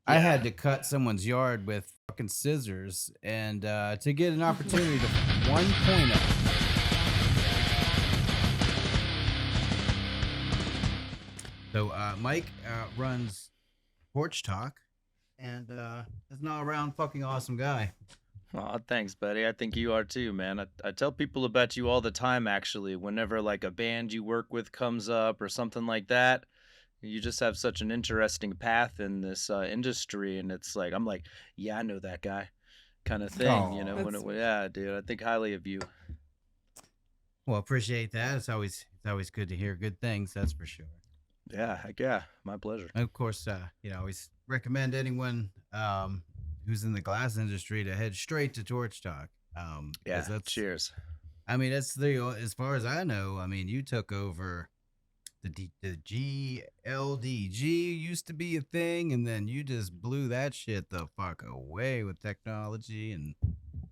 I Yeah. had to cut someone's yard with fucking scissors, and to get an opportunity to 1.0. So Mike runs Torchtalk, and is an all-around fucking awesome guy. Oh, thanks, buddy. I think you are too, man. I tell people about you all the time, actually. Whenever like a band you work with comes up or something like that, you just have such an interesting path in this industry, and it's like I'm like, yeah, I know that guy, kind of thing. You know, Oh, yeah, dude, I think highly of you. well, appreciate that. It's always good to hear good things. That's for sure. Yeah, heck yeah, my pleasure. Of course, always recommend anyone who's in the glass industry to head straight to Torch Talk. Because Yeah, cheers. that's as far as I know. I mean, you took over the GLDG used to be a thing, and then you just blew that shit the fuck away with technology and.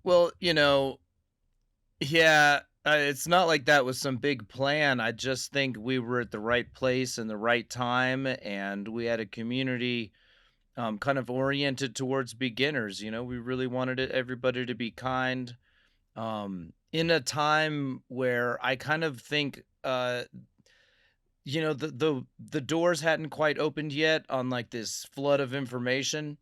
Well, yeah, it's not like that was some big plan. I just think we were at the right place and the right time, and we had a community kind of oriented towards beginners. We really wanted everybody to be kind. In a time where I kind of think, the doors hadn't quite opened yet on like this flood of information.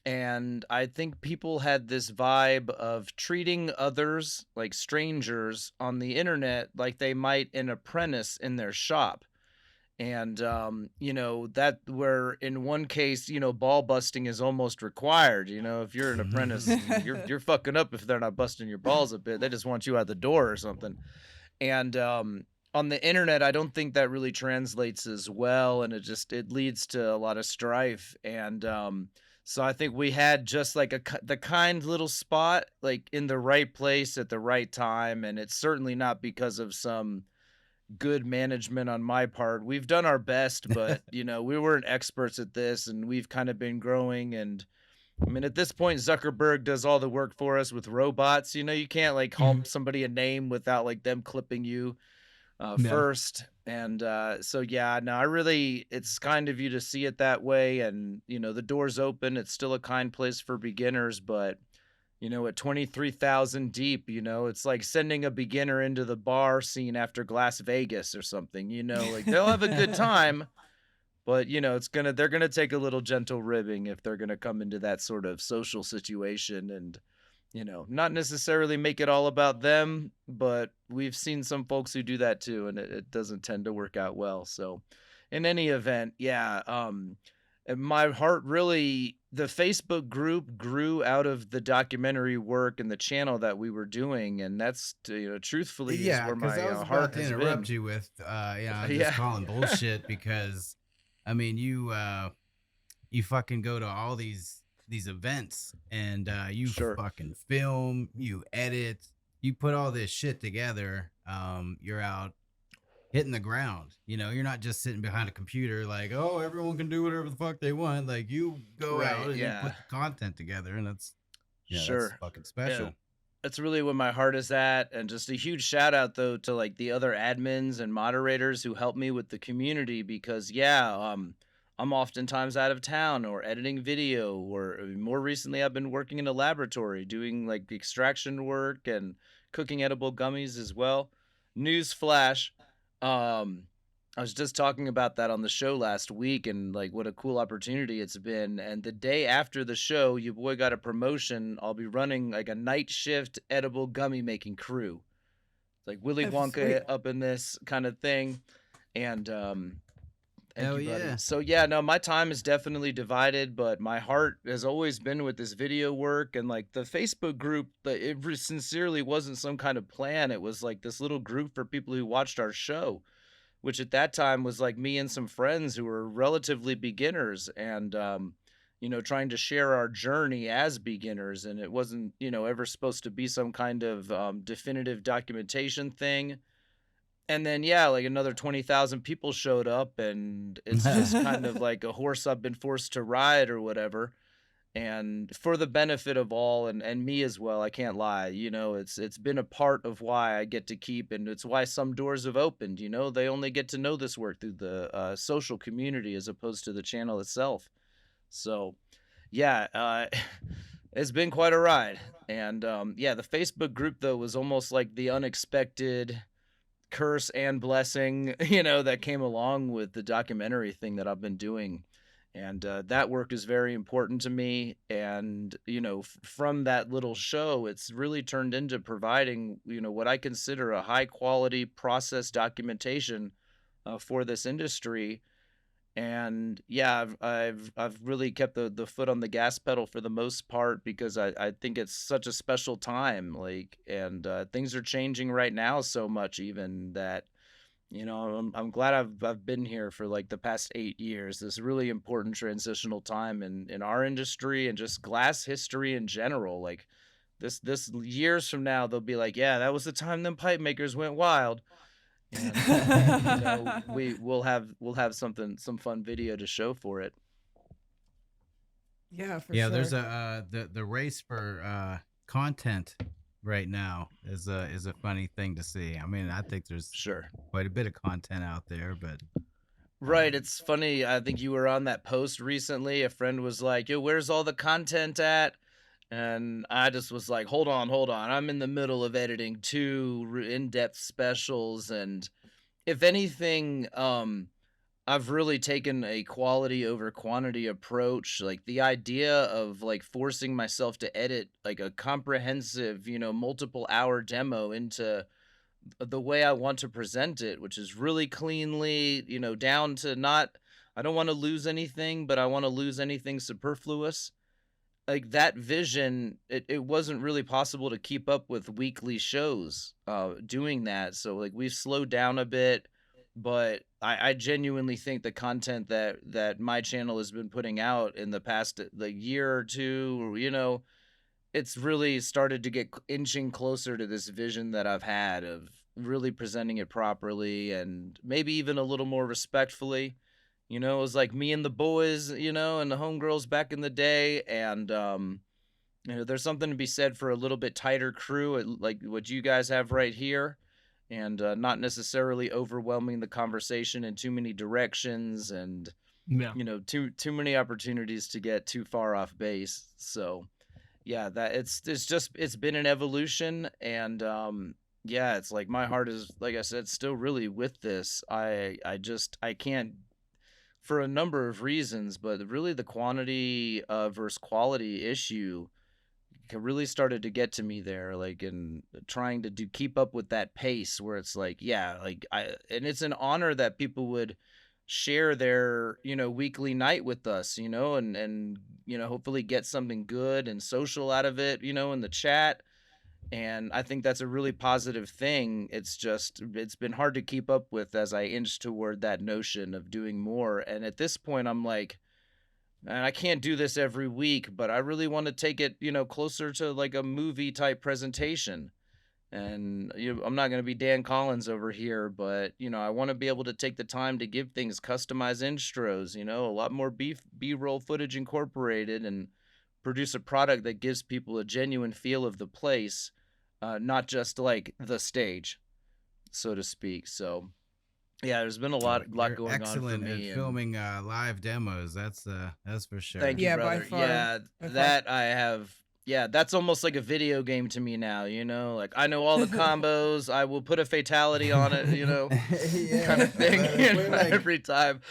And I think people had this vibe of treating others like strangers on the internet like they might an apprentice in their shop. And that where in one case, ball busting is almost required. If you're an apprentice, you're fucking up if they're not busting your balls a bit. They just want you out the door or something. And on the internet, I don't think that really translates as well, and it leads to a lot of strife. And so I think we had just like the kind little spot, like in the right place at the right time, and it's certainly not because of some good management on my part. We've done our best, but we weren't experts at this, and we've kind of been growing. And I mean, at this point, Zuckerberg does all the work for us with robots. You can't like call somebody a name without like them clipping you No. first. And so, yeah, no, it's kind of you to see it that way. And, the door's open. It's still a kind place for beginners, but, at 23,000 deep, it's like sending a beginner into the bar scene after Glass Vegas or something, like they'll have a good time, but they're going to take a little gentle ribbing if they're going to come into that sort of social situation. And not necessarily make it all about them, but we've seen some folks who do that too, and it doesn't tend to work out well. So in any event, yeah, and my heart really, the Facebook group grew out of the documentary work and the channel that we were doing. And that's, truthfully is Yeah, where because my I was heart about to has interrupt been. you with, just Yeah. calling bullshit because, I mean, you fucking go to all these events and you Sure. fucking film, you edit, you put all this shit together. You're out hitting the ground. You're not just sitting behind a computer like, oh, everyone can do whatever the fuck they want. Like you go Right. out and you Yeah. put the content together, and that's Sure. fucking Yeah. special. That's really where my heart is at. And just a huge shout out though to like the other admins and moderators who help me with the community, because I'm oftentimes out of town or editing video, or more recently I've been working in a laboratory doing like extraction work and cooking edible gummies as well. News flash. Um I was just talking about that on the show last week, and like what a cool opportunity it's been. And the day after the show, your boy got a promotion. I'll be running like a night shift edible gummy making crew. It's like Willy That's sweet. Wonka up in this kind of thing. And thank Hell you, buddy. yeah. So yeah, no, my time is definitely divided, but my heart has always been with this video work. And like the Facebook group, sincerely wasn't some kind of plan. It was like this little group for people who watched our show, which at that time was like me and some friends who were relatively beginners, and trying to share our journey as beginners. And it wasn't ever supposed to be some kind of definitive documentation thing. And then yeah, like another 20,000 people showed up, and it's just kind of like a horse I've been forced to ride or whatever. And for the benefit of all, and me as well, I can't lie, it's been a part of why I get to keep, and it's why some doors have opened. They only get to know this work through the social community as opposed to the channel itself. So yeah, it's been quite a ride. And yeah, the Facebook group though was almost like the unexpected curse and blessing, that came along with the documentary thing that I've been doing. And that work is very important to me. And, from that little show, it's really turned into providing, what I consider a high quality process documentation for this industry. And yeah, I've really kept the foot on the gas pedal for the most part because I think it's such a special time, like, and things are changing right now so much even that, I'm glad I've been here for like the past 8 years. This really important transitional time in our industry and just glass history in general. Like this years from now, they'll be like, yeah, that was the time them pipe makers went wild. And we'll have some fun video to show for it. Yeah, for Yeah, sure. there's a the race for content right now is a funny thing to see. I mean, I think there's Sure. quite a bit of content out there, but Right, it's funny. I think you were on that post recently. A friend was like, "Yo, where's all the content at?" And I just was like, "Hold on, hold on. I'm in the middle of editing two in-depth specials, and if anything, I've really taken a quality over quantity approach. Like the idea of like forcing myself to edit like a comprehensive, multiple hour demo into the way I want to present it, which is really cleanly, down to not, I don't want to lose anything, but I want to lose anything superfluous. Like that vision, it wasn't really possible to keep up with weekly shows doing that. So like we've slowed down a bit, but I genuinely think the content that my channel has been putting out in the past like year or two, it's really started to get inching closer to this vision that I've had of really presenting it properly and maybe even a little more respectfully. It was like me and the boys, and the homegirls back in the day. And, there's something to be said for a little bit tighter crew, like what you guys have right here, and not necessarily overwhelming the conversation in too many directions and, Yeah. too many opportunities to get too far off base. So, yeah, that it's been an evolution. And yeah, it's like my heart is, like I said, still really with this. I can't, for a number of reasons, but really the quantity versus quality issue really started to get to me there, like in trying to keep up with that pace where it's like, yeah, like and it's an honor that people would share their, weekly night with us, and hopefully get something good and social out of it, in the chat. And I think that's a really positive thing. It's been hard to keep up with as I inch toward that notion of doing more. And at this point, I'm like, and I can't do this every week, but I really want to take it, closer to like a movie type presentation. And I'm not going to be Dan Collins over here, but I want to be able to take the time to give things customized intros, a lot more B-roll footage incorporated, and produce a product that gives people a genuine feel of the place, not just like the stage, so to speak. So yeah, there's been a lot you're going on for excellent at me. And filming live demos. That's for sure. thank you, Yeah, by brother. far. Yeah, By far. that I have. Yeah, that's almost like a video game to me now, like I know all the combos, I will put a fatality on it, Yeah, kind of thing, but we're like every time.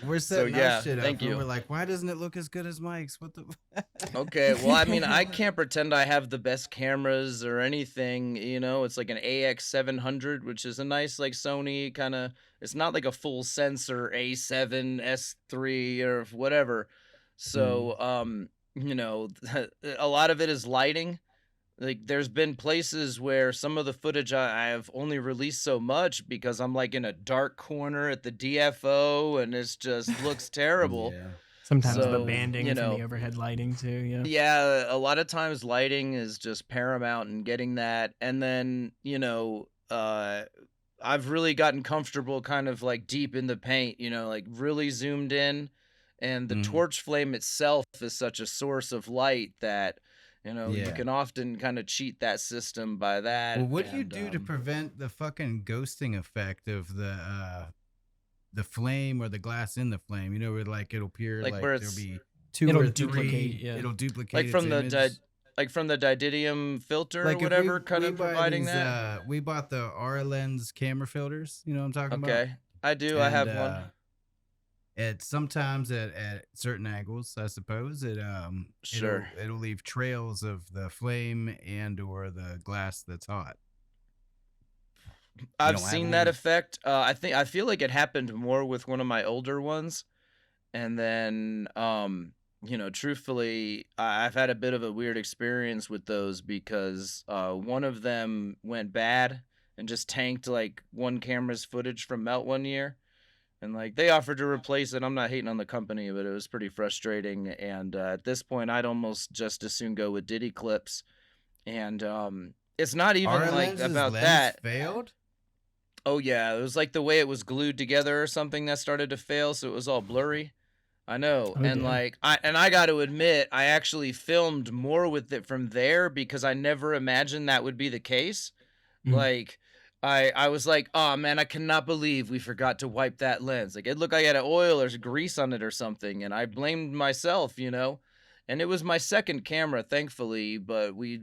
we're So setting yeah, our shit up, thank and you. we're like, why doesn't it look as good as Mike's? What the? Okay, well, I mean, I can't pretend I have the best cameras or anything, it's like an AX700, which is a nice like Sony kind of, it's not like a full sensor A7 S3 or whatever. So, a lot of it is lighting. Like there's been places where some of the footage I have only released so much because I'm like in a dark corner at the DFO and it's just looks terrible. Yeah. Sometimes the So, banding from the overhead lighting too. Yeah. yeah, a lot of times lighting is just paramount in getting that. And then, I've really gotten comfortable kind of like deep in the paint, like really zoomed in. And the torch flame itself is such a source of light that, you Yeah. can often kind of cheat that system by that. Well, what do you do to prevent the fucking ghosting effect of the flame or the glass in the flame? Where like it'll appear Like like where there'll it's be 2 It'll or 3, duplicate, yeah. it'll duplicate Like its from the image. like from the Didymium filter or Like if whatever, kind we of buy providing these, that. we bought the R lens camera filters. You know what I'm talking about? Okay, I do. I And have one. it sometimes at certain angles, I suppose Sure. it'll leave trails of the flame and or the glass that's hot. I've don't have seen one? that effect. I feel like it happened more with one of my older ones, and then truthfully, I've had a bit of a weird experience with those because one of them went bad and just tanked like one camera's footage from Melt one year. And like they offered to replace it. I'm not hating on the company, but it was pretty frustrating. And at this point, I'd almost just as soon go with Diddy clips. And it's not even R like lens's about lens that. failed? Oh yeah, it was like the way it was glued together or something that started to fail, so it was all blurry. I know. Oh, And damn. like I got to admit, I actually filmed more with it from there because I never imagined that would be the case. Mhm. Like I was like, "Oh man, I cannot believe we forgot to wipe that lens." Like it looked like I had oil or grease on it or something, and I blamed myself, And it was my second camera, thankfully, but we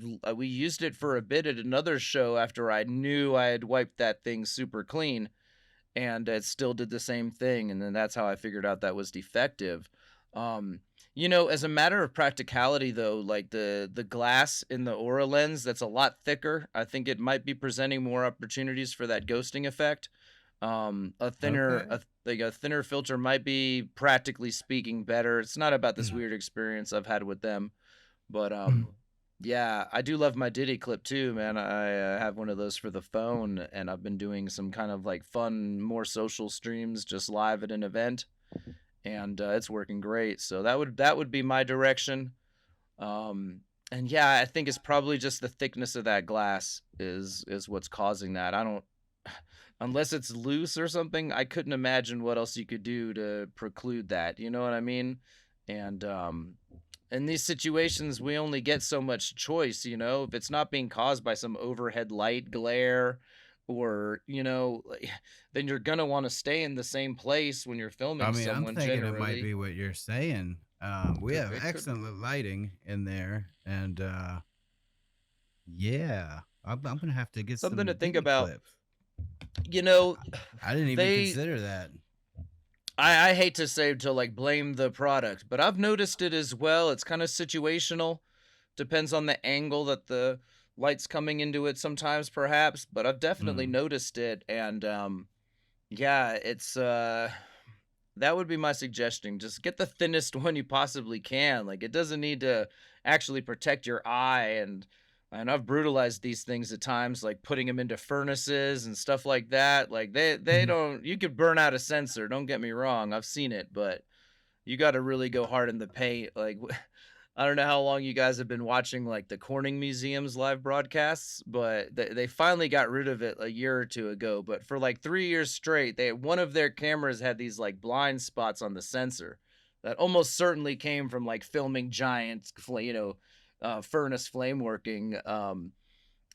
used it for a bit at another show after I knew I had wiped that thing super clean, and it still did the same thing, and then that's how I figured out that was defective. As a matter of practicality though, like the glass in the Aura lens, that's a lot thicker. I think it might be presenting more opportunities for that ghosting effect. A thinner Okay. a thinner filter might be, practically speaking, better. It's not about this weird experience I've had with them, but yeah, I do love my Diddy clip too, man. I have one of those for the phone, and I've been doing some kind of like fun, more social streams, just live at an event, and it's working great. So that would be my direction. And yeah, I think it's probably just the thickness of that glass is what's causing that. I don't, unless it's loose or something, I couldn't imagine what else you could do to preclude that. You know what I mean? And in these situations, we only get so much choice, if it's not being caused by some overhead light glare or, then you're going to want to stay in the same place when you're filming I mean, I'm someone thinking it might generally. be what you're saying. We have excellent lighting in there, and yeah, I'm gonna have to get Something some to think Diddy about. clips. I didn't even They consider that. I hate to say to like blame the product, but I've noticed it as well. It's kind of situational. Depends on the angle that the light's coming into it sometimes, perhaps, but I've definitely noticed it. And yeah, it's that would be my suggestion. Just get the thinnest one you possibly can. Like it doesn't need to actually protect your eye, and I've brutalized these things at times, like putting them into furnaces and stuff like that. Like they don't, you could burn out a sensor, don't get me wrong. I've seen it, but you got to really go hard in the paint. Like I don't know how long you guys have been watching like the Corning Museum's live broadcasts, but they finally got rid of it a year or two ago. But for like 3 years straight, one of their cameras had these like blind spots on the sensor that almost certainly came from like filming giant, furnace flame working.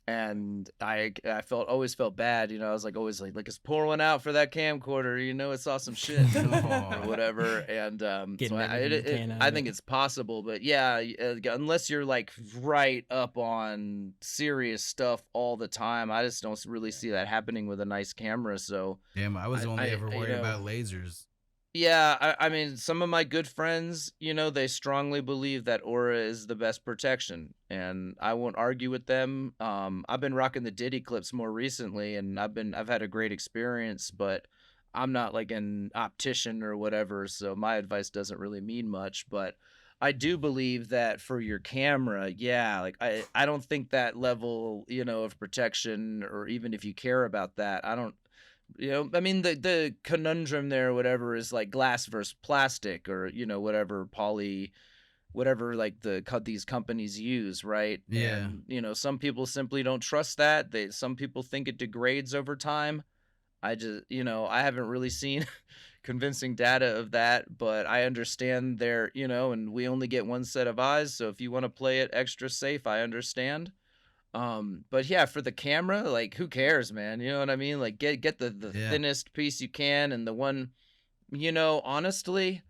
And I always felt bad, I was like always like let's pour one out for that camcorder, it saw some shit or whatever. And so I think it's possible, but yeah, unless you're like right up on serious stuff all the time, I just don't really see that happening with a nice camera. So damn, I was only ever worried about lasers. Yeah, I mean, some of my good friends, they strongly believe that Aura is the best protection, and I won't argue with them. I've been rocking the Diddy clips more recently, and I've had a great experience, but I'm not like an optician or whatever, so my advice doesn't really mean much. But I do believe that for your camera, yeah, like I don't think that level, of protection, or even if you care about that, I don't. I mean, the conundrum there, or whatever, is like glass versus plastic, or whatever whatever like these companies use, right? Yeah. And some people simply don't trust that. Some people think it degrades over time. I just I haven't really seen convincing data of that, but I understand and we only get one set of eyes, so if you want to play it extra safe, I understand. But yeah, for the camera, like who cares, man? You know what I mean? Like get the thinnest piece you can, and the one, honestly,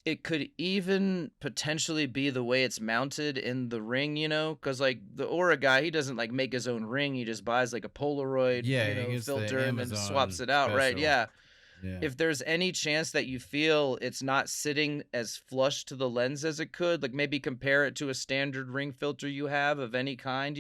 it could even potentially be the way it's mounted in the ring, because like the Aura guy, he doesn't like make his own ring. He just buys like a Polaroid, Yeah, he gets the filter and then swaps Amazon it out, right? special. Yeah. Yeah. If there's any chance that you feel it's not sitting as flush to the lens as it could, like maybe compare it to a standard ring filter you have of any kind,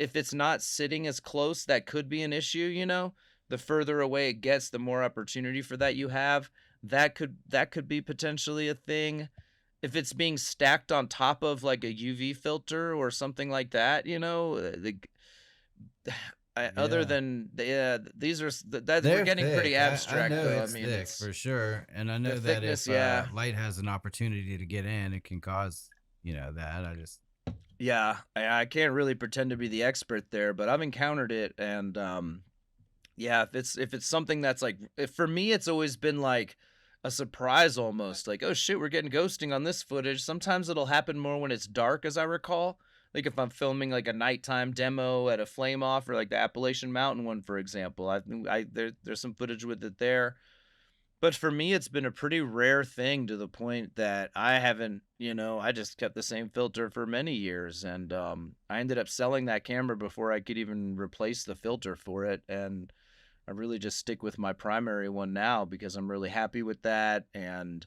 if it's not sitting as close, that could be an issue, the further away it gets, the more opportunity for that you have. That could be potentially a thing. If it's being stacked on top of like a UV filter or something like that, other Yeah. than these are that They're we're getting thick. pretty I abstract know though. it's I mean, thick it's for sure, and I the know that thickness, if yeah. light has an opportunity to get in, it can cause that. Yeah, I can't really pretend to be the expert there, but I've encountered it, and yeah, if it's something that's like, for me, it's always been like a surprise almost, like, oh shit, we're getting ghosting on this footage. Sometimes it'll happen more when it's dark, as I recall. Like if I'm filming like a nighttime demo at a flame off, or like the Appalachian Mountain one, for example. There's some footage with it there. But for me, it's been a pretty rare thing, to the point that I haven't, I just kept the same filter for many years. And I ended up selling that camera before I could even replace the filter for it. And I really just stick with my primary one now because I'm really happy with that. And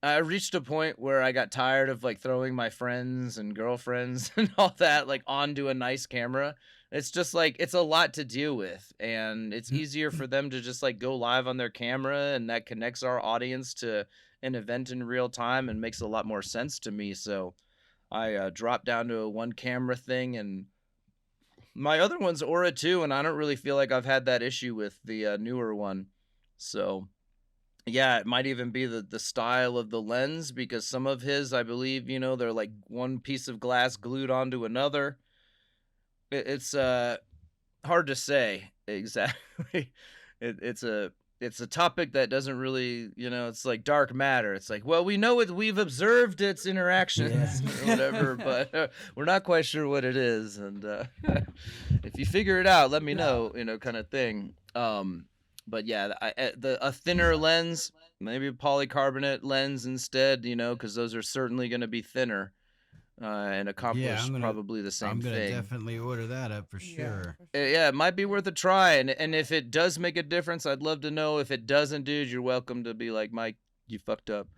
I reached a point where I got tired of like throwing my friends and girlfriends and all that like onto a nice camera. It's just like it's a lot to deal with, and it's easier for them to just like go live on their camera, and that connects our audience to an event in real time and makes a lot more sense to me. So I dropped down to a one camera thing, and my other one's Aura 2, and I don't really feel like I've had that issue with the newer one. So yeah, it might even be the style of the lens, because some of his, I believe, they're like one piece of glass glued onto another. It's hard to say exactly. It's a topic that doesn't really, it's like dark matter. It's like, well, we know it, we've observed its interactions or whatever, but we're not quite sure what it is. And if you figure it out, let me know, kind of thing. But yeah, a thinner lens, maybe a polycarbonate lens instead, because those are certainly going to be thinner and accomplish probably the same thing. I'm gonna definitely order that up for sure. Yeah, it might be worth a try, and if it does make a difference, I'd love to know. If it doesn't, dude, you're welcome to be like, Mike, you fucked up,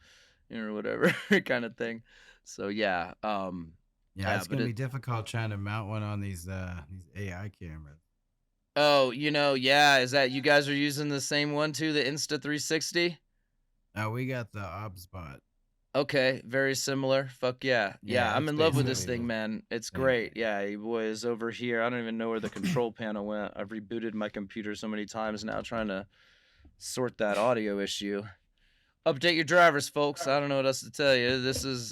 or whatever kind of thing. So yeah, it's gonna be difficult trying to mount one on these AI cameras. Oh, yeah. Is that you guys are using the same one too, the Insta360? We got the OBSBot. Okay, very similar. Fuck yeah. Yeah, I'm in love with this thing, man. It's great. Yeah, he was over here. I don't even know where the control panel went. I've rebooted my computer so many times now trying to sort that audio issue. Update your drivers, folks. I don't know what else to tell you.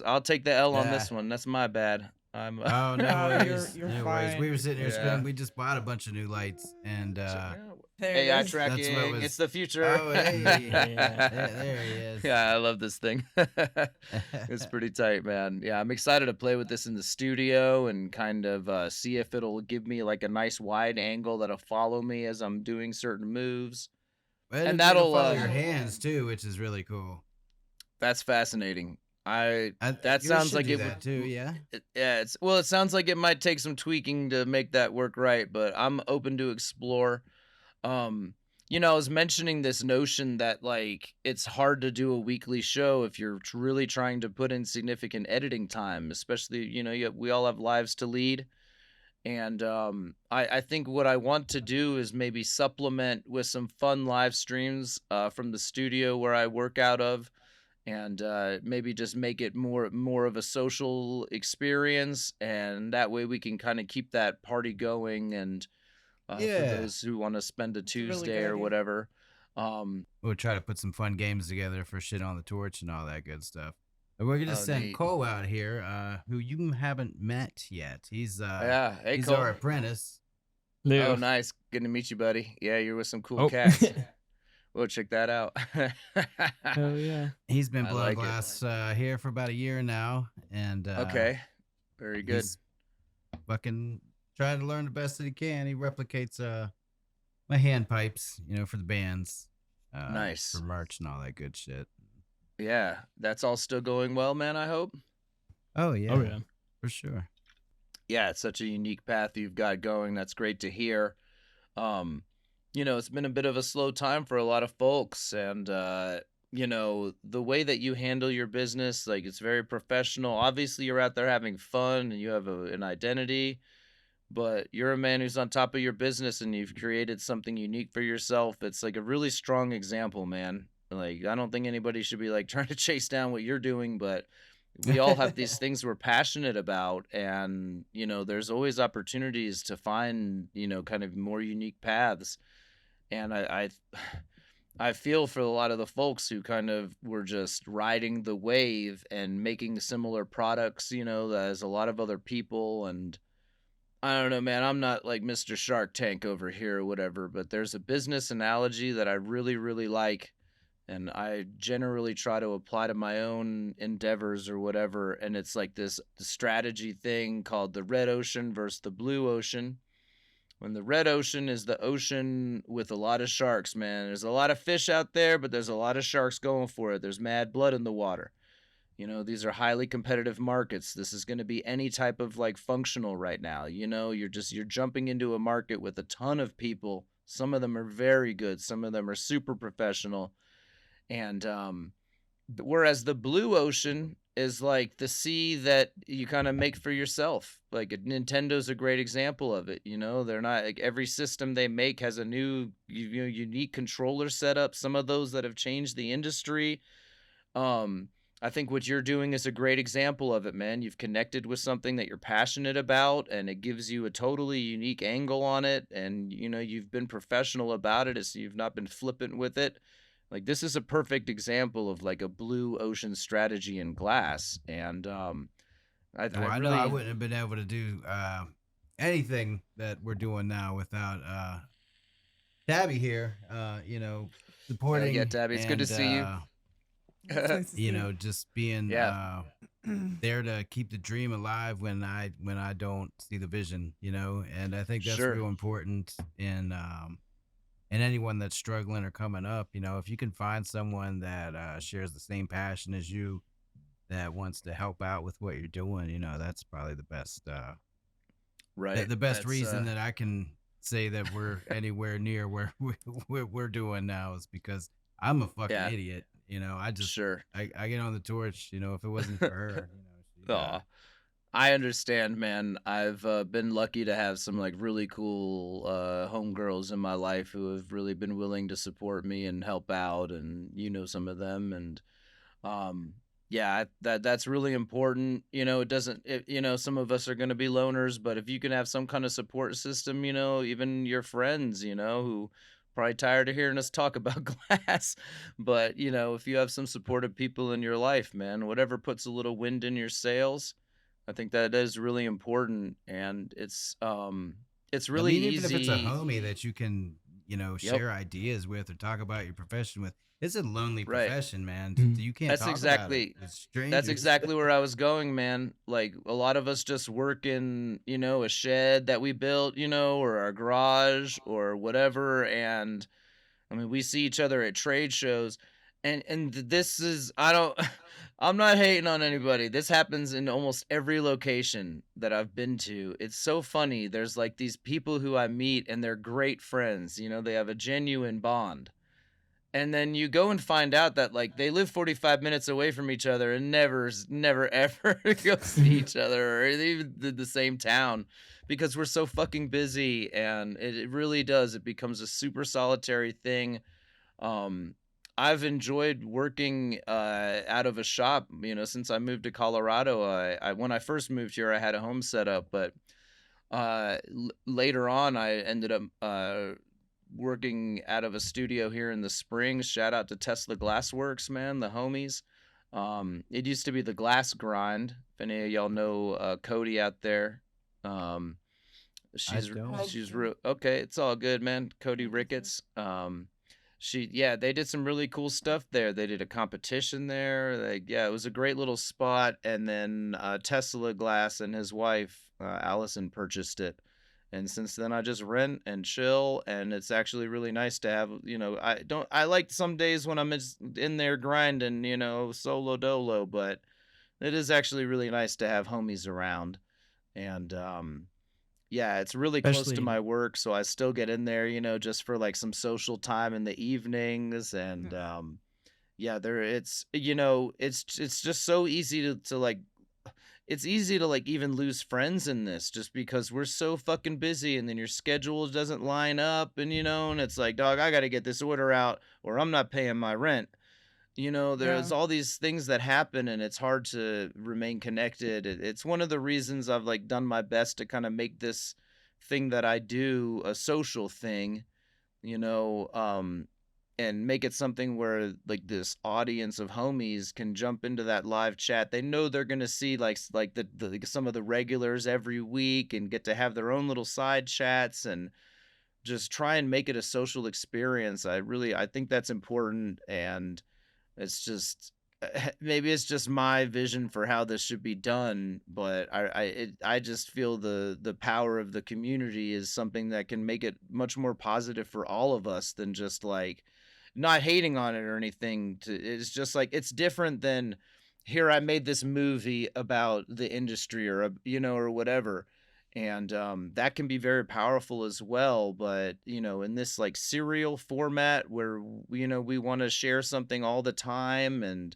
I'll take the L on this one. That's my bad. Oh, no worries. You're no worries. We were sitting here screaming. We just bought a bunch of new lights, and AI tracking. It's the future. Oh, hey. there he is. Yeah, I love this thing. It's pretty tight, man. Yeah, I'm excited to play with this in the studio and kind of see if it'll give me like a nice wide angle that'll follow me as I'm doing certain moves. And that'll follow your hands too, which is really cool. That's fascinating. That sounds like it would too, yeah. It sounds like it might take some tweaking to make that work right, but I'm open to explore. I was mentioning this notion that like it's hard to do a weekly show if you're really trying to put in significant editing time, especially we all have lives to lead. And I think what I want to do is maybe supplement with some fun live streams from the studio where I work out of, and maybe just make it more of a social experience, and that way we can kind of keep that party going. And for those who want to spend a Tuesday or whatever, we'll try to put some fun games together for shit on the torch and all that good stuff. We're gonna send Cole out here, who you haven't met yet. He's he's Cole. our apprentice. Oh, nice, good to meet you, buddy. Yeah, you're with some cool cats. We'll check that out. Hell yeah. He's been blowing glass here for about a year now, and okay, very good. He's fucking trying to learn the best that he can. He replicates my hand pipes, for the bands, nice, for merch and all that good shit. Yeah, that's all still going well, man, I hope. Oh yeah, Oh yeah. for sure. Yeah, it's such a unique path you've got going. That's great to hear. Um, it's been a bit of a slow time for a lot of folks, and the way that you handle your business, like it's very professional. Obviously, you're out there having fun and you have an identity, but you're a man who's on top of your business and you've created something unique for yourself. It's like a really strong example, man. Like I don't think anybody should be like trying to chase down what you're doing, but we all have these things we're passionate about, and there's always opportunities to find kind of more unique paths. And I feel for a lot of the folks who kind of were just riding the wave and making similar products as a lot of other people. And I don't know, man. I'm not like Mr. Shark Tank over here or whatever, but there's a business analogy that I really, really like. And I generally try to apply to my own endeavors or whatever. And it's like this strategy thing called the red ocean versus the blue ocean. When the red ocean is the ocean with a lot of sharks, man. There's a lot of fish out there, but there's a lot of sharks going for it. There's mad blood in the water. These are highly competitive markets. This is going to be any type of like functional right now. You're jumping into a market with a ton of people. Some of them are very good, some of them are super professional. And whereas the blue ocean is like the sea that you kind of make for yourself. Like Nintendo's a great example of it. They're not like every system they make has a new unique controller setup. Some of those that have changed the industry. I think what you're doing is a great example of it, man. You've connected with something that you're passionate about, and it gives you a totally unique angle on it. And, you've been professional about it, so you've not been flippant with it. Like, this is a perfect example of like a blue ocean strategy in glass. And Well, I know I wouldn't have been able to do anything that we're doing now without Tabby here. Supporting yeah, Tabby, it's good to and see you. It's nice to see you. just being Yeah. there to keep the dream alive when I don't see the vision. And I think that's Sure. real important in anyone that's struggling or coming up. If you can find someone that shares the same passion as you, that wants to help out with what you're doing, that's probably the best Right. the best That's reason that I can say that we're anywhere near where we're doing now is because I'm a fucking yeah, idiot. I just sure. I get on the torch. If it wasn't for her, she, Aw. I understand, man. I've been lucky to have some like really cool homegirls in my life who have really been willing to support me and help out, and some of them. And yeah, that's really important. It doesn't. Some of us are going to be loners, but if you can have some kind of support system, even your friends, who probably tired of hearing us talk about glass, but if you have some supportive people in your life, man, whatever puts a little wind in your sails. I think that is really important, and it's I really mean, even if it's a easy. homie that you can, Yep, share ideas with or talk about your profession with, it's a lonely right. profession, man. Mhm. You can't That's talk about it exactly with that's strangers. exactly where I was going, man. Like a lot of us just work in, a shed that we built, or our garage or whatever, and I mean, we see each other at trade shows, and this is I don't I'm not hating on anybody. This happens in almost every location that I've been to. It's so funny. There's like these people who I meet and they're great friends, they have a genuine bond. And then you go and find out that like they live 45 minutes away from each other and never ever go see each other or even the same town because we're so fucking busy, and it really does. It becomes a super solitary thing. um, I've enjoyed working out of a shop, since I moved to Colorado. When I first moved here, I had a home set up, but later on, I ended up working out of a studio here in the Springs. Shout out to Tesla Glassworks, man, the homies. It used to be the Glass Grind. If any of y'all know Cody out there, um, I she's don't. she's real okay. It's all good, man. Cody Ricketts. They did some really cool stuff there. They did a competition there. Like, yeah, it was a great little spot. And then Tesla Glass and his wife Allison purchased it, And since then I just rent and chill, and it's actually really nice to have, I like some days when I'm in there grinding, solo dolo, but it is actually really nice to have homies around. And yeah, it's really close to Especially my work, so I still get in there, just for like some social time in the evenings. And yeah, there it's just so easy to like, it's easy to like even lose friends in this, just because we're so fucking busy, and then your schedule doesn't line up, and and it's like, dog, I got to get this order out or I'm not paying my rent. There's Yeah. all these things that happen, and it's hard to remain connected. It's one of the reasons I've like done my best to kind of make this thing that I do a social thing, you know, um, and make it something where like this audience of homies can jump into that live chat. They know they're gonna see like the some of the regulars every week, and get to have their own little side chats, and just try and make it a social experience. I think that's important. And it's just maybe it's just my vision for how this should be done, but I just feel the power of the community is something that can make it much more positive for all of us than just like not hating on it or anything. It's just like, it's different than, here I made this movie about the industry, or or whatever. And that can be very powerful as well. But in this like serial format where we want to share something all the time and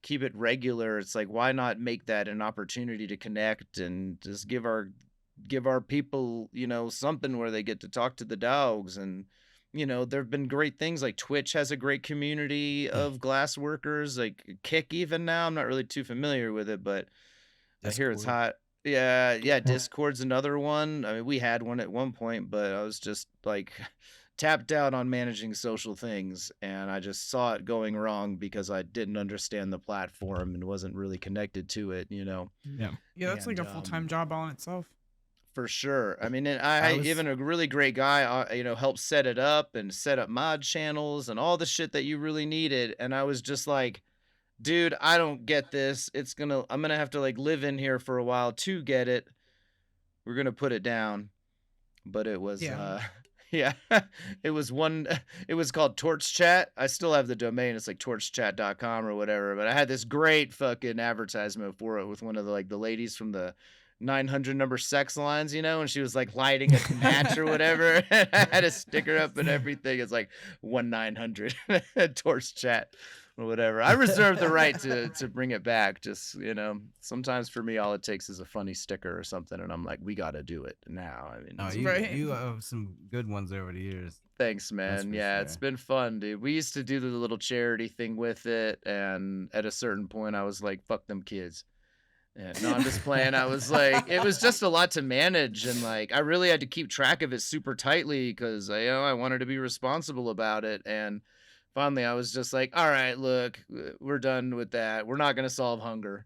keep it regular, it's like, why not make that an opportunity to connect and just give our people something where they get to talk to the dogs. And there have been great things, like Twitch has a great community of glass workers, like Kick. Even now, I'm not really too familiar with it, but I hear it's Discord. hot. Yeah, yeah, Discord's another one. I mean, we had one at one point, but I was just like tapped out on managing social things, and I just saw it going wrong because I didn't understand the platform and wasn't really connected to it, Yeah. Yeah, that's like And a full-time job all in itself. for sure. I mean, and I I was even a really great guy, helped set it up and set up mod channels and all the shit that you really needed. And I was just like, dude, I don't get this. I'm gonna have to like live in here for a while to get it. We're gonna put it down. But it was Yeah. yeah, it was called Torch Chat. I still have the domain. It's like torchchat.com or whatever. But I had this great fucking advertisement for it with one of the ladies from the 900 number sex lines, and she was like lighting a match or whatever. And I had a sticker up and everything. It's like 1-900 Torch Chat or whatever. I reserve the right to bring it back. Just, sometimes for me, all it takes is a funny sticker or something, and I'm like, we got to do it now. I mean, no, Right. you have some good ones over the years. thanks, That's man. for Yeah, it's sure. been fun, dude. We used to do the little charity thing with it, and at a certain point, I was like, fuck them kids. And no, I'm just playing. I was like, it was just a lot to manage, and like I really had to keep track of it super tightly because I wanted to be responsible about it. And finally, I was just like, all right, look, we're done with that. We're not gonna solve hunger.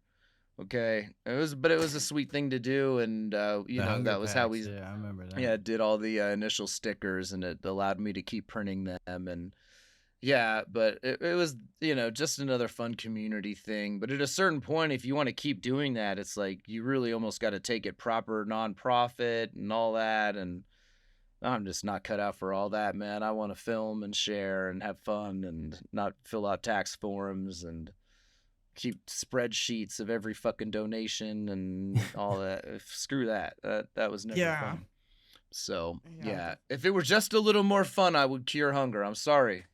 Okay. But it was a sweet thing to do. And The hunger that was how packs. we Yeah, I remember that. did all the initial stickers, and it allowed me to keep printing them. And yeah, but it was, just another fun community thing. But at a certain point, if you want to keep doing that, it's like you really almost got to take it proper nonprofit and all that. And I'm just not cut out for all that, man. I want to film and share and have fun and not fill out tax forms and keep spreadsheets of every fucking donation and all that. Screw that. That was never Yeah. fun. So Yeah. yeah, if it were just a little more fun, I would cure hunger. I'm sorry.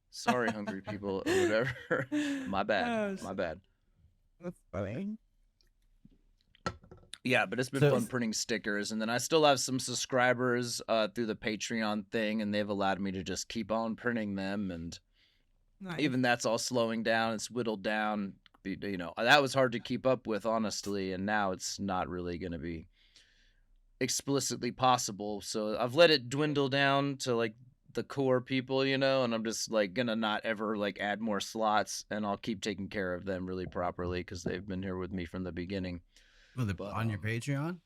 Sorry, hungry people or whatever. My bad. My bad. That's funny. Yeah, but it's been So- fun printing stickers, and then I still have some subscribers through the Patreon thing, and they've allowed me to just keep on printing them. And Nice. even that's all slowing down. It's whittled down. That was hard to keep up with, honestly, and now it's not really going to be explicitly possible. So I've let it dwindle down to like the core people, and I'm just like gonna not ever like add more slots, and I'll keep taking care of them really properly because they've been here with me from the beginning. But, on your Patreon?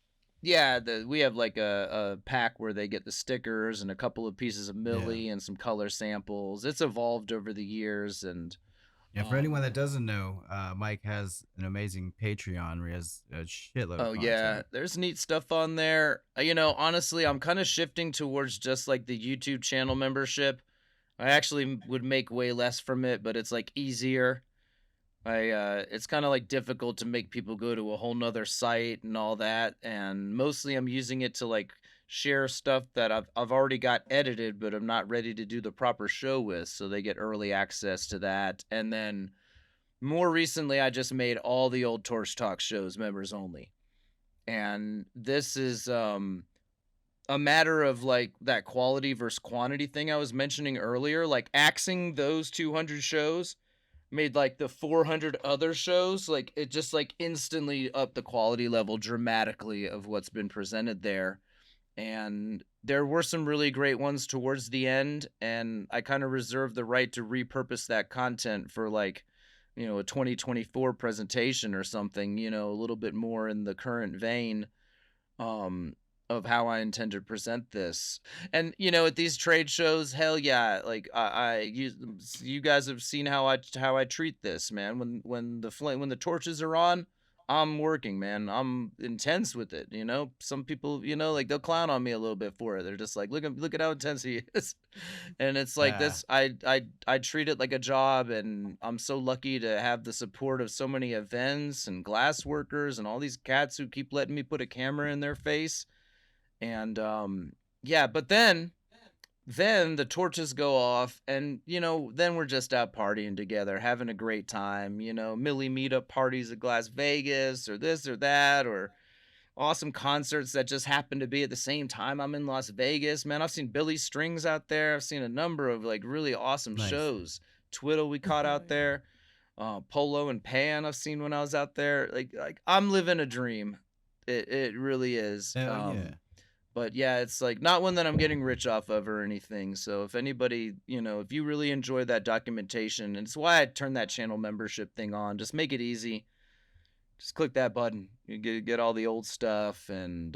Yeah, we have like a pack where they get the stickers and a couple of pieces of Millie and some color samples. It's evolved over the years, and Yeah, for anyone that doesn't know, Mike has an amazing Patreon where he has a shitload of Oh yeah, content. there's neat stuff on there. You know, honestly, I'm kind of shifting towards just like the YouTube channel membership. I actually would make way less from it, but it's like easier. It's kind of like difficult to make people go to a whole nother site and all that, and mostly I'm using it to like share stuff that I've already got edited, but I'm not ready to do the proper show with, so they get early access to that. And then more recently, I just made all the old Torchtalk shows members only, and this is a matter of like that quality versus quantity thing I was mentioning earlier. Like axing those 200 shows made like the 400 other shows, like it just like instantly upped the quality level dramatically of what's been presented there. And there were some really great ones towards the end, and I kind of reserved the right to repurpose that content for like, you know, a 2024 presentation or something, you know, a little bit more in the current vein um of how I intend to present this. And you know, at these trade shows, hell yeah, like you guys have seen how I treat this, man. When the torches are on, I'm working, man. I'm intense with it, you know. Some people, you know, like they'll clown on me a little bit for it. They're just like, look at how intense he is. And it's like Yeah. this I treat it like a job, and I'm so lucky to have the support of so many events and glass workers and all these cats who keep letting me put a camera in their face. And yeah, but then the torches go off, and you know, then we're just out partying together, having a great time, you know, Millie meetup parties at Las Vegas or this or that, or awesome concerts that just happen to be at the same time I'm in Las Vegas. Man, I've seen Billy Strings out there. I've seen a number of like really awesome Nice. shows. Twiddle we caught out there. Polo and Pan I've seen when I was out there. Like I'm living a dream. It really is. Hell yeah. But yeah, it's like not one that I'm getting rich off of or anything. So if anybody, you know, if you really enjoy that documentation, and it's why I turned that channel membership thing on, just make it easy. Just click that button. You get all the old stuff, and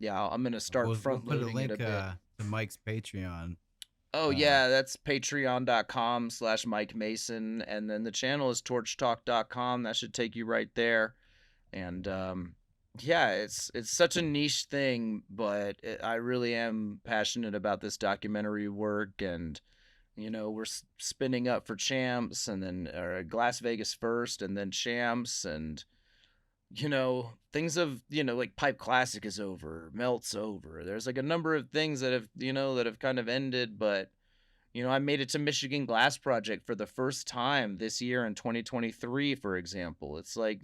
yeah, I'm gonna start We'll front put a loading link it a bit. to Mike's Patreon. Oh yeah, that's patreon.com/Mike Mason, and then the channel is torchtalk.com. That should take you right there. And yeah, it's such a niche thing, but I really am passionate about this documentary work. And you know, we're spinning up for Champs, and then Glass Vegas first, and then Champs, and you know, things of, you know, like Pipe Classic is over, Melt's over. There's like a number of things that have, you know, that have kind of ended, but you know, I made it to Michigan Glass Project for the first time this year in 2023, for example. It's like,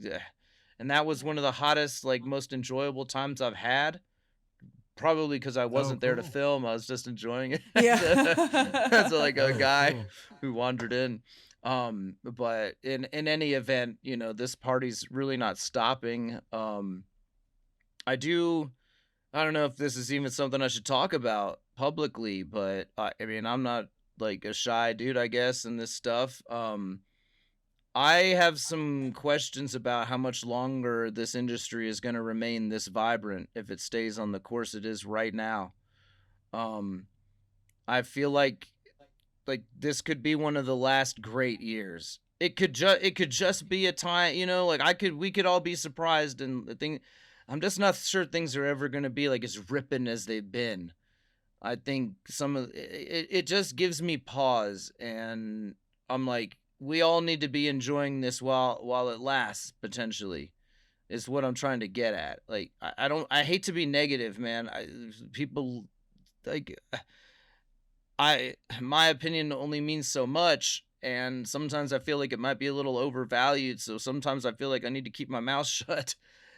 and that was one of the hottest, like most enjoyable times I've had. Probably because I wasn't there to cool. film. I was just enjoying it. Yeah. As like a Oh, guy cool. who wandered in. But in any event, you know, this party's really not stopping. I do I don't know if this is even something I should talk about publicly, but I mean, I'm not like a shy dude, I guess, in this stuff. I have some questions about how much longer this industry is going to remain this vibrant if it stays on the course it is right now. Um, I feel like this could be one of the last great years. It could just be a time, you know, like we could all be surprised, and the thing I'm just not sure things are ever going to be like as ripping as they've been. I think some of it just gives me pause, and I'm like, we all need to be enjoying this while it lasts, potentially is what I'm trying to get at. Like I don't I hate to be negative, man. People like I my opinion only means so much, and sometimes I feel like it might be a little overvalued, so sometimes I feel like I need to keep my mouth shut.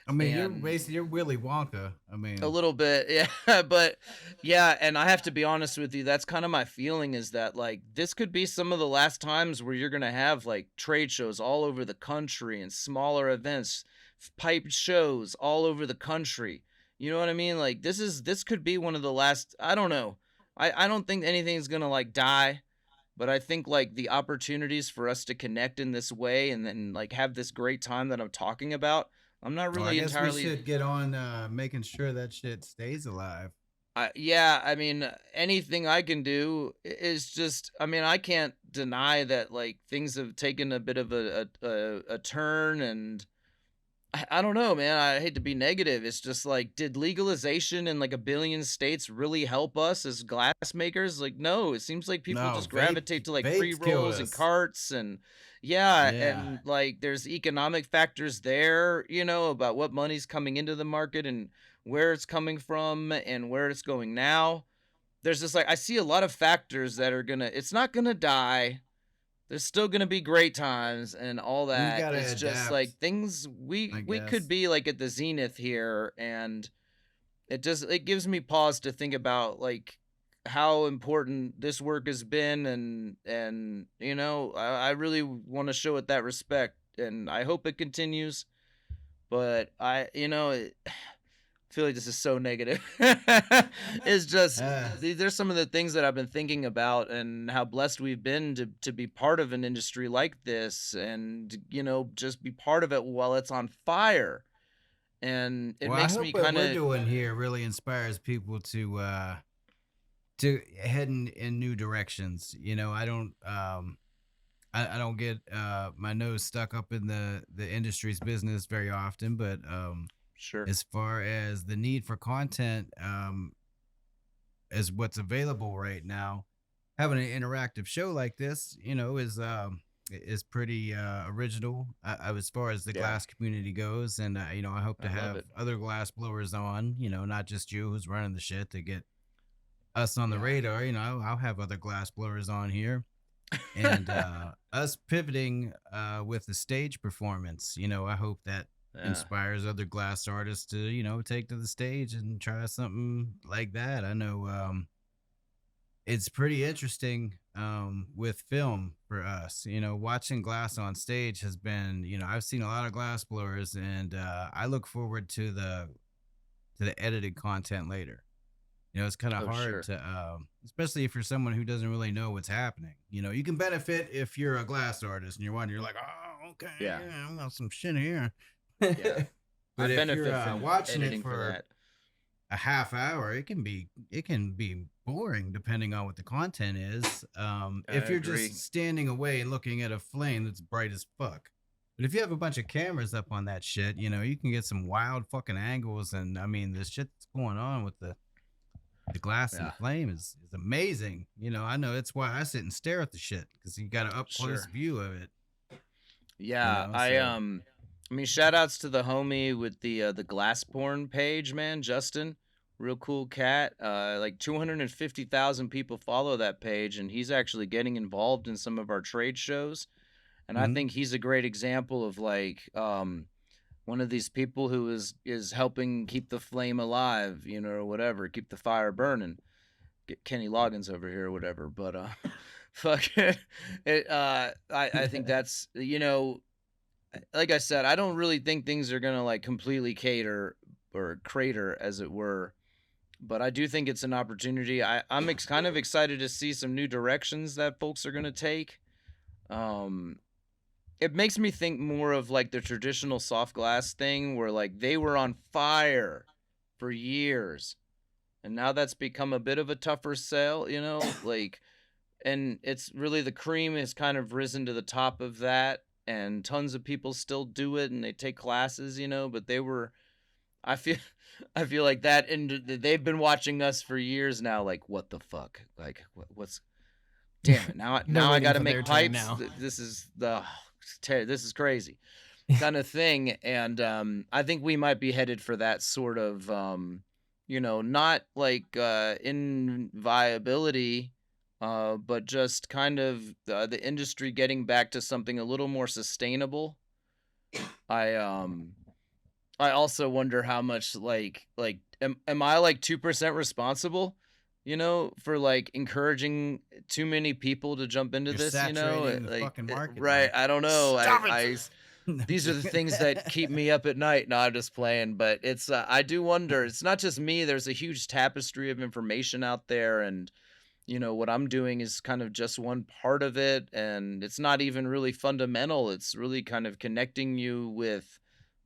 I mean, you're And basically you're Willy Wonka. I a mean, little bit, yeah. But yeah, and I have to be honest with you, that's kind of my feeling, is that like this could be some of the last times where you're gonna have like trade shows all over the country and smaller events, pipe shows all over the country. You know what I mean? Like this could be one of the last. I don't know. I don't think anything's gonna like die, but I think like the opportunities for us to connect in this way and then like have this great time that I'm talking about, I'm not well, I really guess we entirely. should get on making sure that shit stays alive. Yeah, I mean, anything I can do is just, I mean, I can't deny that like things have taken a bit of a turn, and I don't know, man. I hate to be negative. It's just like, did legalization in like a billion states really help us as glass makers? Like, no, it seems like people No, just gravitate to like vapes killed pre-rolls and us. carts, and yeah, Yeah. and like there's economic factors there, about what money's coming into the market and where it's coming from and where it's going now. There's just like, I see a lot of factors that are it's not gonna die. There's still gonna be great times and all We that. gotta It's just adapt, like things I we could guess. be like at the zenith here, and it gives me pause to think about like how important this work has been, and I really want to show it that respect, and I hope it continues. But I feel like this is so negative. It's just Uh, there's some of the things that I've been thinking about and how blessed we've been to be part of an industry like this, and just be part of it while it's on fire. And it well, I makes hope me what kind we're of doing here really inspires people to head in new directions. I don't I don't get my nose stuck up in the industry's business very often, but sure. as far as the need for content, as what's available right now, having an interactive show like this, is pretty original, as far as the Yeah, glass community goes, and I hope to I love have it. other glass blowers on, not just you who's running the shit to get us on the Yeah. radar. I'll have other glass blowers on here, and us pivoting with the stage performance. I hope that Yeah. inspires other glass artists to take to the stage and try something like that. I know it's pretty interesting with film for us. Watching glass on stage has been, I've seen a lot of glass blowers, and I look forward to the edited content later. It's kind of Oh, hard sure. to, especially if you're someone who doesn't really know what's happening. You can benefit if you're a glass artist and you're like, oh, okay, Yeah. yeah, I got some shit here. Yeah. I But if you're benefit from watching it editing for for that. a half hour, it can be boring depending on what the content is. I If you're agree. just standing away looking at a flame that's bright as fuck. But if you have a bunch of cameras up on that shit, you can get some wild fucking angles. And I mean, the shit that's going on with the glass and Yeah, the flame is amazing. I know that's why I sit and stare at the shit, because you got an up close sure. view of it. Yeah, So I mean, shout outs to the homie with the glass porn page, man, Justin. Real cool cat. Like 250,000 people follow that page, and he's actually getting involved in some of our trade shows. And I mhm. think he's a great example of like one of these people who is helping keep the flame alive, or whatever, keep the fire burning. Get Kenny Loggins over here or whatever, but fuck it. I think that's, like I said, I don't really think things are gonna like completely cater or crater, as it were. But I do think it's an opportunity. I'm kind of excited to see some new directions that folks are gonna take. Um, it makes me think more of like the traditional soft glass thing, where like they were on fire for years, and now that's become a bit of a tougher sell. Like, and it's really the cream has kind of risen to the top of that, and tons of people still do it and they take classes, but I feel I feel like that, and they've been watching us for years now, like, what the fuck, like what's damn it, now They're I waiting got to for their make turn pipes. now. This is crazy kind of thing. And I think we might be headed for that sort of not like in viability, but just kind of the industry getting back to something a little more sustainable. I um i also wonder how much am I like 2% responsible, for like encouraging too many people to jump into You're this, saturating the fucking market, right? man. I don't know. Stop it. These are the things that keep me up at night. No, I'm just playing, but it's I do wonder. It's not just me. There's a huge tapestry of information out there, and what I'm doing is kind of just one part of it, and it's not even really fundamental. It's really kind of connecting you with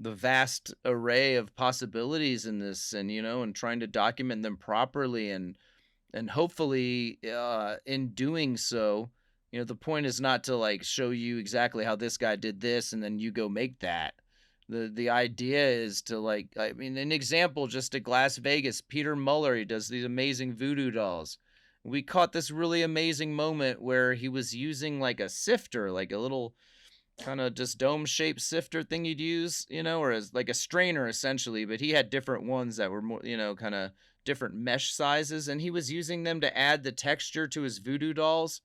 the vast array of possibilities in this, and and trying to document them properly, and hopefully in doing so, the point is not to like show you exactly how this guy did this and then you go make that. The idea is to, like, I mean, an example, just at Glass Vegas, Peter Muller, he does these amazing voodoo dolls. We caught this really amazing moment where he was using like a sifter, like a little kind of just dome shaped sifter thing you'd use, or as like a strainer essentially, but he had different ones that were more, kind of different mesh sizes, and he was using them to add the texture to his voodoo dolls.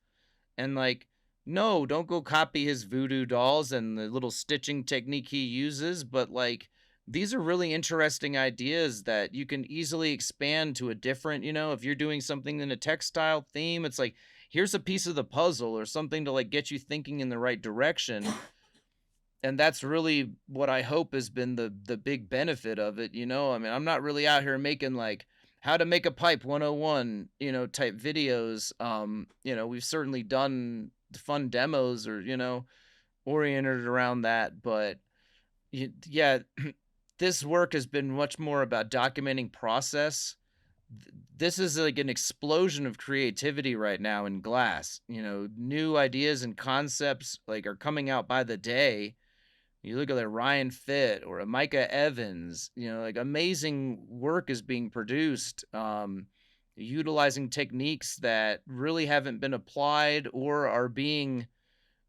And like, no, don't go copy his voodoo dolls and the little stitching technique he uses, but like, these are really interesting ideas that you can easily expand to a different, if you're doing something in a textile theme, it's like, here's a piece of the puzzle or something to like get you thinking in the right direction. And that's really what I hope has been the big benefit of it. I mean, I'm not really out here making like how to make a pipe 101, type videos. We've certainly done fun demos or, oriented around that, but yeah, this work has been much more about documenting process. This is like an explosion of creativity right now in glass. New ideas and concepts like are coming out by the day. You look at like Ryan Fitt or a Micah Evans, like amazing work is being produced, utilizing techniques that really haven't been applied or are being,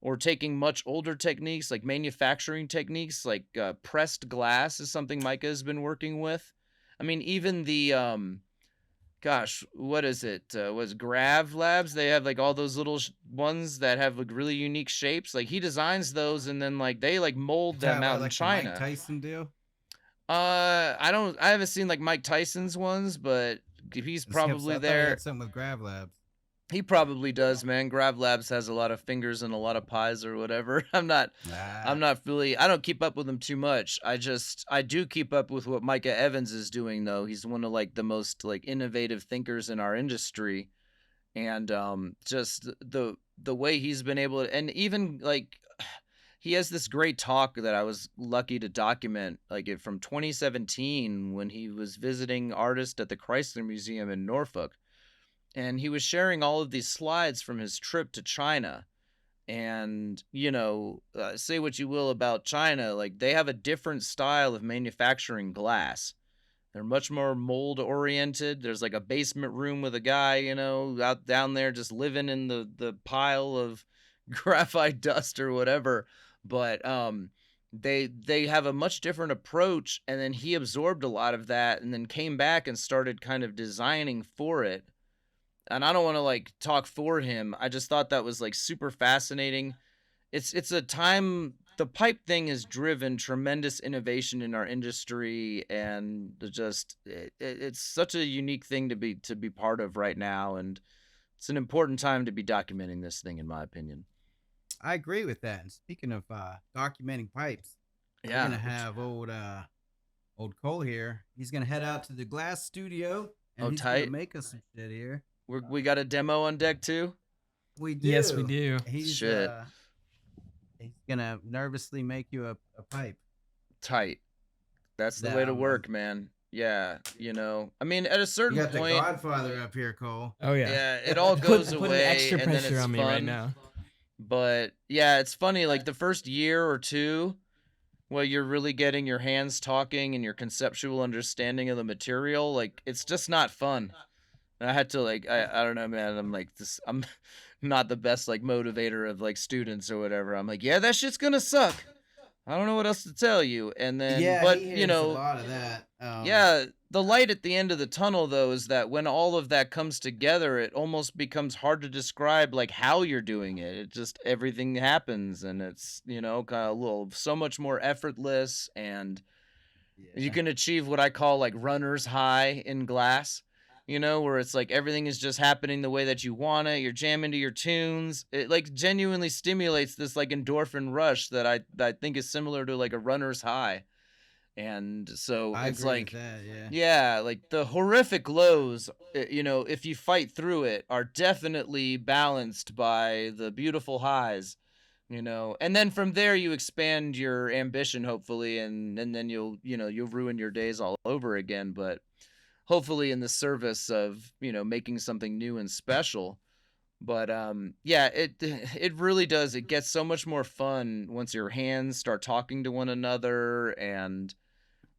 or taking much older techniques like manufacturing techniques, like pressed glass is something Micah has been working with. I mean, even the, gosh, what is it? Was Grav Labs? They have like all those little ones that have like really unique shapes. Like he designs those and then like they like mold them out in like the Mike China. Tyson deal. I haven't seen like Mike Tyson's ones, but he's probably I thought he there. had something with Grav Labs. He probably does, man. Grav Labs has a lot of fingers and a lot of pies or whatever. I'm not really, I don't keep up with him too much. I do keep up with what Micah Evans is doing though. He's one of like the most like innovative thinkers in our industry. And just the way he's been able to, and even like he has this great talk that I was lucky to document, like it from 2017 when he was visiting artists at the Chrysler Museum in Norfolk. And he was sharing all of these slides from his trip to China. And, say what you will about China, like they have a different style of manufacturing glass. They're much more mold oriented. There's like a basement room with a guy, out down there just living in the pile of graphite dust or whatever. But they have a much different approach. And then he absorbed a lot of that and then came back and started kind of designing for it. And I don't want to like talk for him. I just thought that was like super fascinating. It's a time, the pipe thing has driven tremendous innovation in our industry, and it's such a unique thing to be part of right now, and it's an important time to be documenting this thing, in my opinion. I agree with that. And speaking of documenting pipes, we're gonna have old Cole here. He's gonna head out to the glass studio and he's gonna make us some shit here. We got a demo on deck too? We do. Yes, we do. He's gonna nervously make you a pipe. Tight. That's the way to work, man. Yeah, I mean, at a certain point, you got the Godfather up here, Cole. Oh yeah. Yeah, it all goes away. Putting extra and pressure then it's on me fun. right now. But yeah, it's funny. Like the first year or two, well, you're really getting your hands talking and your conceptual understanding of the material. Like it's just not fun. And I had to like, I don't know, man. I'm like this. I'm not the best like motivator of like students or whatever. I'm like, yeah, that shit's gonna suck. I don't know what else to tell you. And then, but a lot of that. Yeah, the light at the end of the tunnel though is that when all of that comes together, it almost becomes hard to describe like how you're doing it. It just everything happens, and it's kind of so much more effortless, and you can achieve what I call like runner's high in glass. Where it's like everything is just happening the way that you want it. You're jamming to your tunes. It like genuinely stimulates this like endorphin rush that I think is similar to like a runner's high. And so it's like, yeah, like the horrific lows, if you fight through it, are definitely balanced by the beautiful highs. you know. And then from there you expand your ambition, hopefully, and then you'll ruin your days all over again, but hopefully in the service of, making something new and special. But yeah, it really does. It gets so much more fun once your hands start talking to one another. And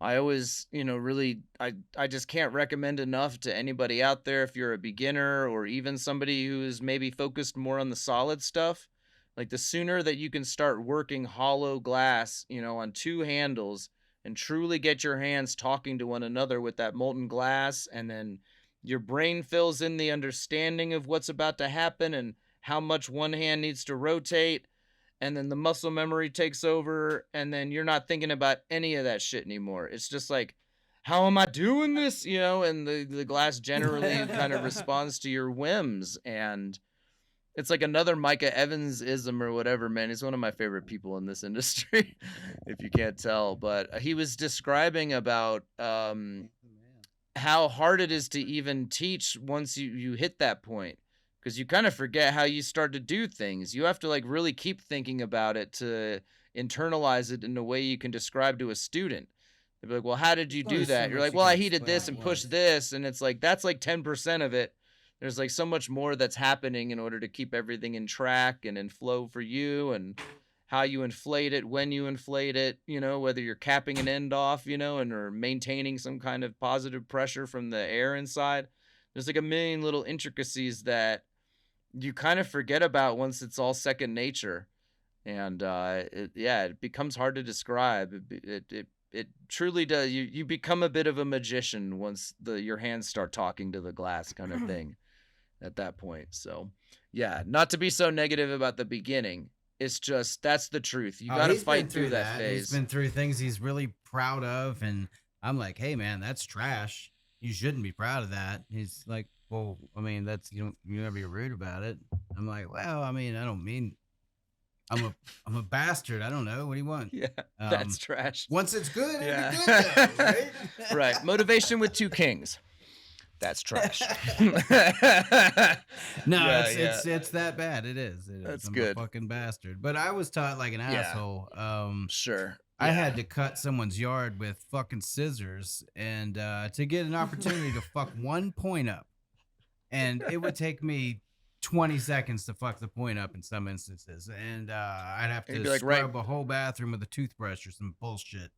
I always, really, I just can't recommend enough to anybody out there, if you're a beginner or even somebody who's maybe focused more on the solid stuff. Like, the sooner that you can start working hollow glass, on two handles, and truly get your hands talking to one another with that molten glass, and then your brain fills in the understanding of what's about to happen and how much one hand needs to rotate, and then the muscle memory takes over, and then you're not thinking about any of that shit anymore. It's just like, how am I doing this? And the glass generally kind of responds to your whims. And it's like another Micah Evans-ism or whatever, man. He's one of my favorite people in this industry, if you can't tell. But he was describing about how hard it is to even teach once you hit that point, because you kind of forget how you start to do things. You have to like really keep thinking about it to internalize it in a way you can describe to a student. They'll be like, well, how did you do that? You're like, well, I heated this and pushed this. And it's like, that's like 10% of it. There's like so much more that's happening in order to keep everything in track and in flow for you, and how you inflate it, when you inflate it, whether you're capping an end off, and or maintaining some kind of positive pressure from the air inside. There's like a million little intricacies that you kind of forget about once it's all second nature. And it becomes hard to describe. It truly does. You become a bit of a magician once your hands start talking to the glass, kind of thing, at that point. So yeah, not to be so negative about the beginning. It's just, that's the truth. You got to fight through that phase. He's been through things he's really proud of, and I'm like, hey man, that's trash. You shouldn't be proud of that. He's like, well, I mean, that's, you never be rude about it. I'm like, well, I mean, I don't mean, I'm a bastard. I don't know. What do you want? Yeah, that's trash. Once it's good, it'll be good though, right? Right. Motivation with two kings. That's trash. No, it's that bad. It is. That's I'm good. a fucking bastard. But I was taught like an asshole. Sure. I had to cut someone's yard with fucking scissors, and to get an opportunity to fuck one point up, and it would take me 20 seconds to fuck the point up in some instances, and I'd have to like, scrub a whole bathroom with a toothbrush or some bullshit.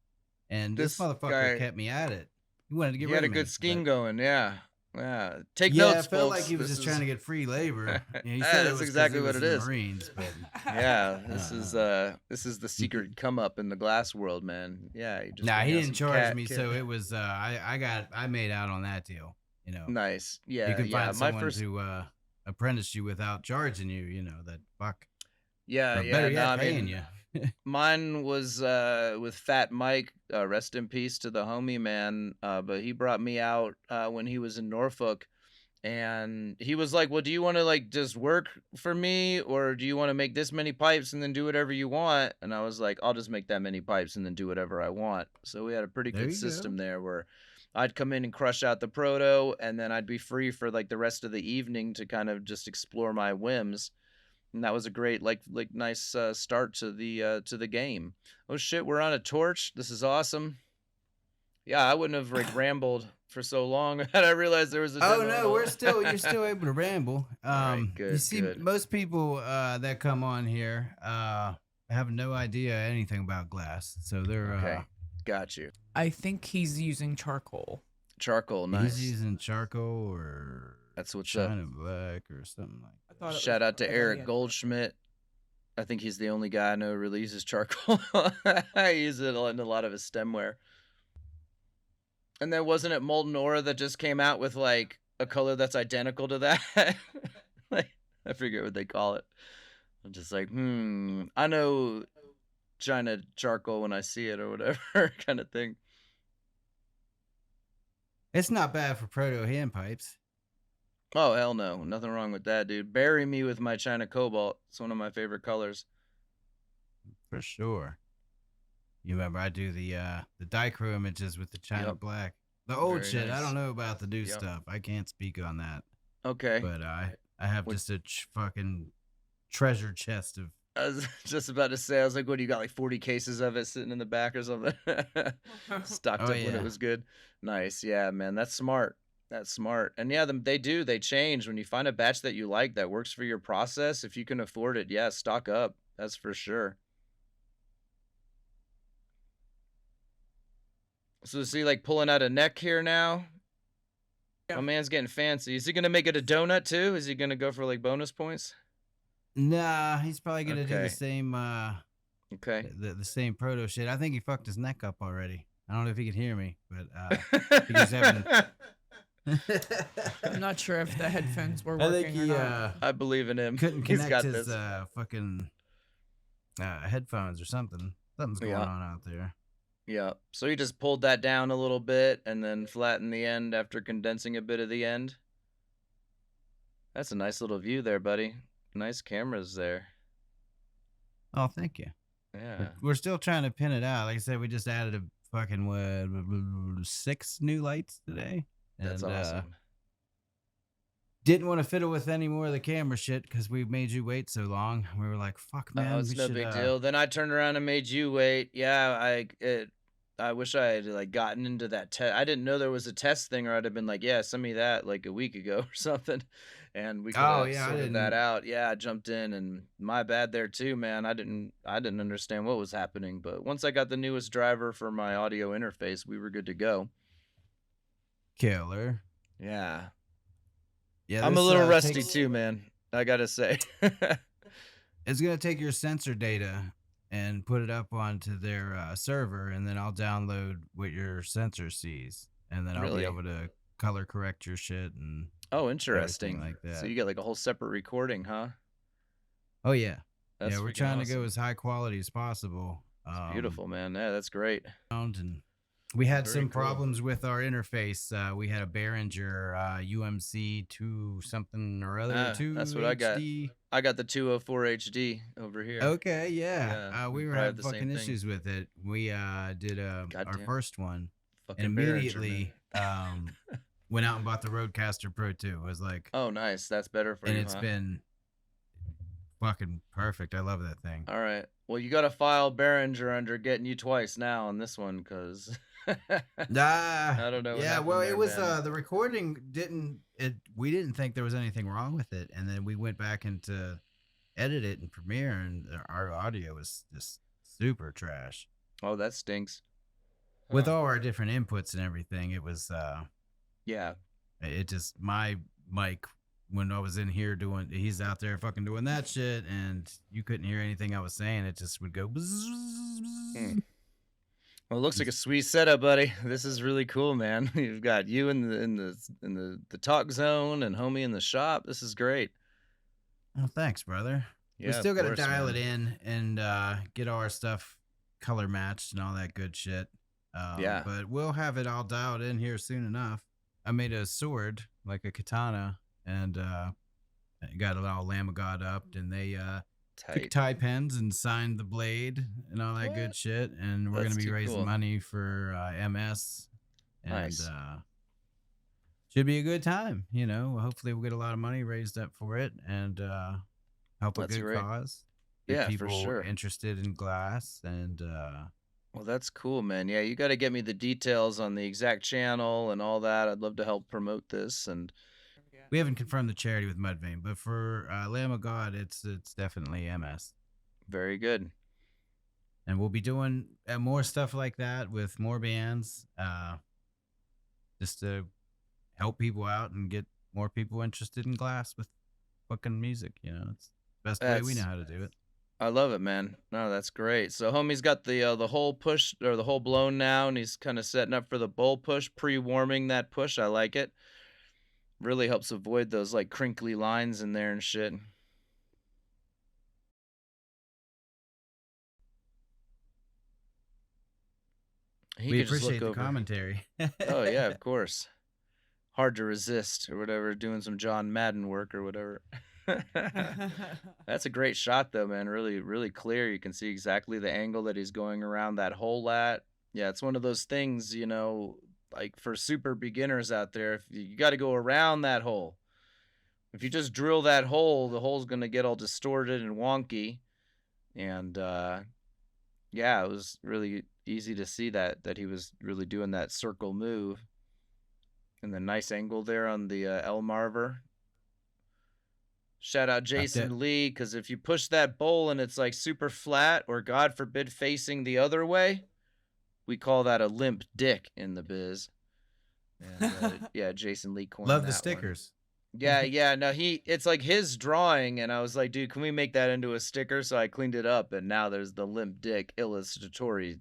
And this motherfucker kept me at it. He wanted to get rid of me. He had a good scheme going, yeah. Yeah, take yeah, notes, it felt folks. like he was just trying to get free labor. He said that's exactly what it is. Marines, but yeah, this is the secret come up in the glass world, man. Yeah, he didn't charge me, so it was I made out on that deal. Nice. Yeah, you can find someone to apprentice you without charging you. That fuck. Yeah, better yet, paying you. Mine was with Fat Mike, rest in peace to the homie, man. But he brought me out when he was in Norfolk, and he was like, well, do you want to like just work for me, or do you want to make this many pipes and then do whatever you want? And I was like, I'll just make that many pipes and then do whatever I want. So we had a pretty good system there where I'd come in and crush out the proto, and then I'd be free for like the rest of the evening to kind of just explore my whims. And that was a great, like nice start to the game. Oh shit, we're on a torch. This is awesome. Yeah, I wouldn't have like rambled for so long had I realized there was a. Oh no, you're still able to ramble. Right, good, you see, most people that come on here have no idea anything about glass, so they're okay. Got you. I think he's using charcoal. Charcoal, nice. He's using charcoal or that's what's China Black or something like that. Shout out to Eric Goldschmidt. I think he's the only guy I know who really uses charcoal. I use it in a lot of his stemware. And then wasn't it Molten Aura that just came out with like a color that's identical to that? Like, I forget what they call it. I'm just like, I know China charcoal when I see it or whatever kind of thing. It's not bad for proto hand pipes. Oh, hell no. Nothing wrong with that, dude. Bury me with my China Cobalt. It's one of my favorite colors. For sure. You remember I do the dichro images with the China Black. The old Very shit. nice. I don't know about the new stuff. I can't speak on that. Okay. But I have just a fucking treasure chest of I was just about to say, I was like, what do you got, like 40 cases of it sitting in the back or something? Stocked Oh up when it yeah. was good. Nice. Yeah, man. That's smart. That's smart. And yeah, they change. When you find a batch that you like that works for your process, if you can afford it, yeah, stock up. That's for sure. So is he like pulling out a neck here now? Yeah. My man's getting fancy. Is he gonna make it a donut too? Is he gonna go for like bonus points? Nah, he's probably gonna do the Okay. same Okay. the same proto shit. I think he fucked his neck up already. I don't know if he can hear me, but he was having I'm not sure if the headphones were I think working or he not. I believe in him. couldn't He's connect got his this. fucking headphones or something. Something's going Yeah. on out there. Yeah. So he just pulled that down a little bit and then flattened the end after condensing a bit of the end. That's a nice little view there, buddy. Nice cameras there. Oh, thank you. Yeah. We're still trying to pin it out. Like I said, we just added a fucking 6 new lights today. That's and, awesome. Didn't want to fiddle with any more of the camera shit because we made you wait so long. We were like, "Fuck, man, Oh, it's we no should." big deal. Then I turned around and made you wait. Yeah, I wish I had like gotten into that test. I didn't know there was a test thing, or I'd have been like, yeah, send me that like a week ago or something, and we could Oh have yeah, I sorted that didn't. out. Yeah, I jumped in, and my bad there too, man. I didn't understand what was happening, but once I got the newest driver for my audio interface, we were good to go. Killer. Yeah, Yeah, I'm a this, little rusty takes- too, man. I gotta say. It's gonna take your sensor data and put it up onto their server, and then I'll download what your sensor sees, and then I'll Really? be able to color correct your shit and Oh, everything interesting. like that. So you get like a whole separate recording, huh? Oh yeah, That's yeah. We're freaking trying to awesome. go as high quality as possible. It's beautiful, man. Yeah, that's great. And we had Very some cool. problems with our interface. We had a Behringer UMC 2 something or other, 2 That's what I got. HD. I got the 204 HD over here. Okay, yeah. Yeah, We we were probably have having the same fucking thing. issues with it. We did our Goddamn. first one, Fucking and Behringer, immediately went out and bought the Rodecaster Pro 2. I was like, Oh, nice. That's better for and you, it's huh? been fucking perfect. I love that thing. All right. Well, you got to file Behringer under getting you twice now on this one, because Nah. I don't know what Yeah, happened well, there, it was man. the recording we didn't think there was anything wrong with it, and then we went back into edit it in Premiere, and our audio was just super trash. Oh, that stinks. With Huh. all our different inputs and everything, it was Yeah. it just my mic when I was in here he's out there fucking doing that shit, and you couldn't hear anything I was saying. It just would go Well, it looks like a sweet setup, buddy. This is really cool, man. You've got you in the talk zone and homie in the shop. This is great. Oh, thanks, brother. Yeah, We still of got to course, dial man. it in and get all our stuff color matched and all that good shit. Yeah. But we'll have it all dialed in here soon enough. I made a sword, like a katana, and got it all Lamb of God up, and they took Tight. tie pens and signed the blade and all that What? good shit. And we're That's going to be too raising cool. money for MS. And Nice. should be a good time, you know. Hopefully we'll get a lot of money raised up for it and help a That's good great. cause. Get Yeah, for people sure. interested in glass and Well, that's cool, man. Yeah, you got to get me the details on the exact channel and all that. I'd love to help promote this. And we haven't confirmed the charity with Mudvayne, but for Lamb of God, it's definitely MS. very good. And we'll be doing more stuff like that with more bands, just to help people out and get more people interested in glass with fucking music. You know, it's the best way we know how to do it. I love it, man. No, that's great. So homie's got the whole push or the whole blown now, and he's kind of setting up for the bowl push, pre-warming that push. I like it. Really helps avoid those like crinkly lines in there and shit. He We could just appreciate look the over. commentary. Oh yeah, of course. Hard to resist or whatever, doing some John Madden work or whatever. That's a great shot though, man. Really, really clear. You can see exactly the angle that he's going around that hole at. Yeah, it's one of those things, you know, like for super beginners out there, if you got to go around that hole. If you just drill that hole, the hole's going to get all distorted and wonky. And yeah, it was really easy to see that he was really doing that circle move. And the nice angle there on the L Marver. Shout out Jason Lee, because if you push that bowl and it's like super flat, or God forbid facing the other way, we call that a limp dick in the biz. And yeah, Jason Lee coined Love the that stickers. one. Yeah, no, it's like his drawing, and I was like, dude, can we make that into a sticker? So I cleaned it up, and now there's the limp dick illustratory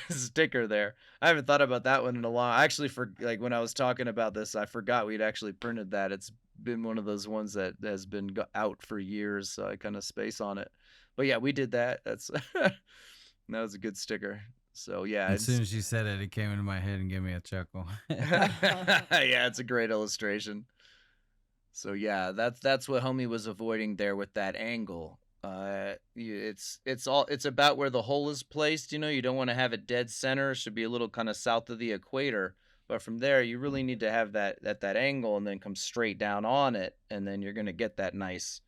sticker there. I haven't thought about that one in a long. Actually, for like when I was talking about this, I forgot we'd actually printed that. It's been one of those ones that has been out for years, so I kind of space on it. But yeah, we did that. That's that was a good sticker. So yeah, as soon as you said it, it came into my head and gave me a chuckle. Yeah, it's a great illustration. So yeah, that's what homie was avoiding there with that angle. It's about where the hole is placed. You know, you don't want to have it dead center. It should be a little kind of south of the equator. But from there, you really need to have that at that angle and then come straight down on it, and then you're gonna get that nice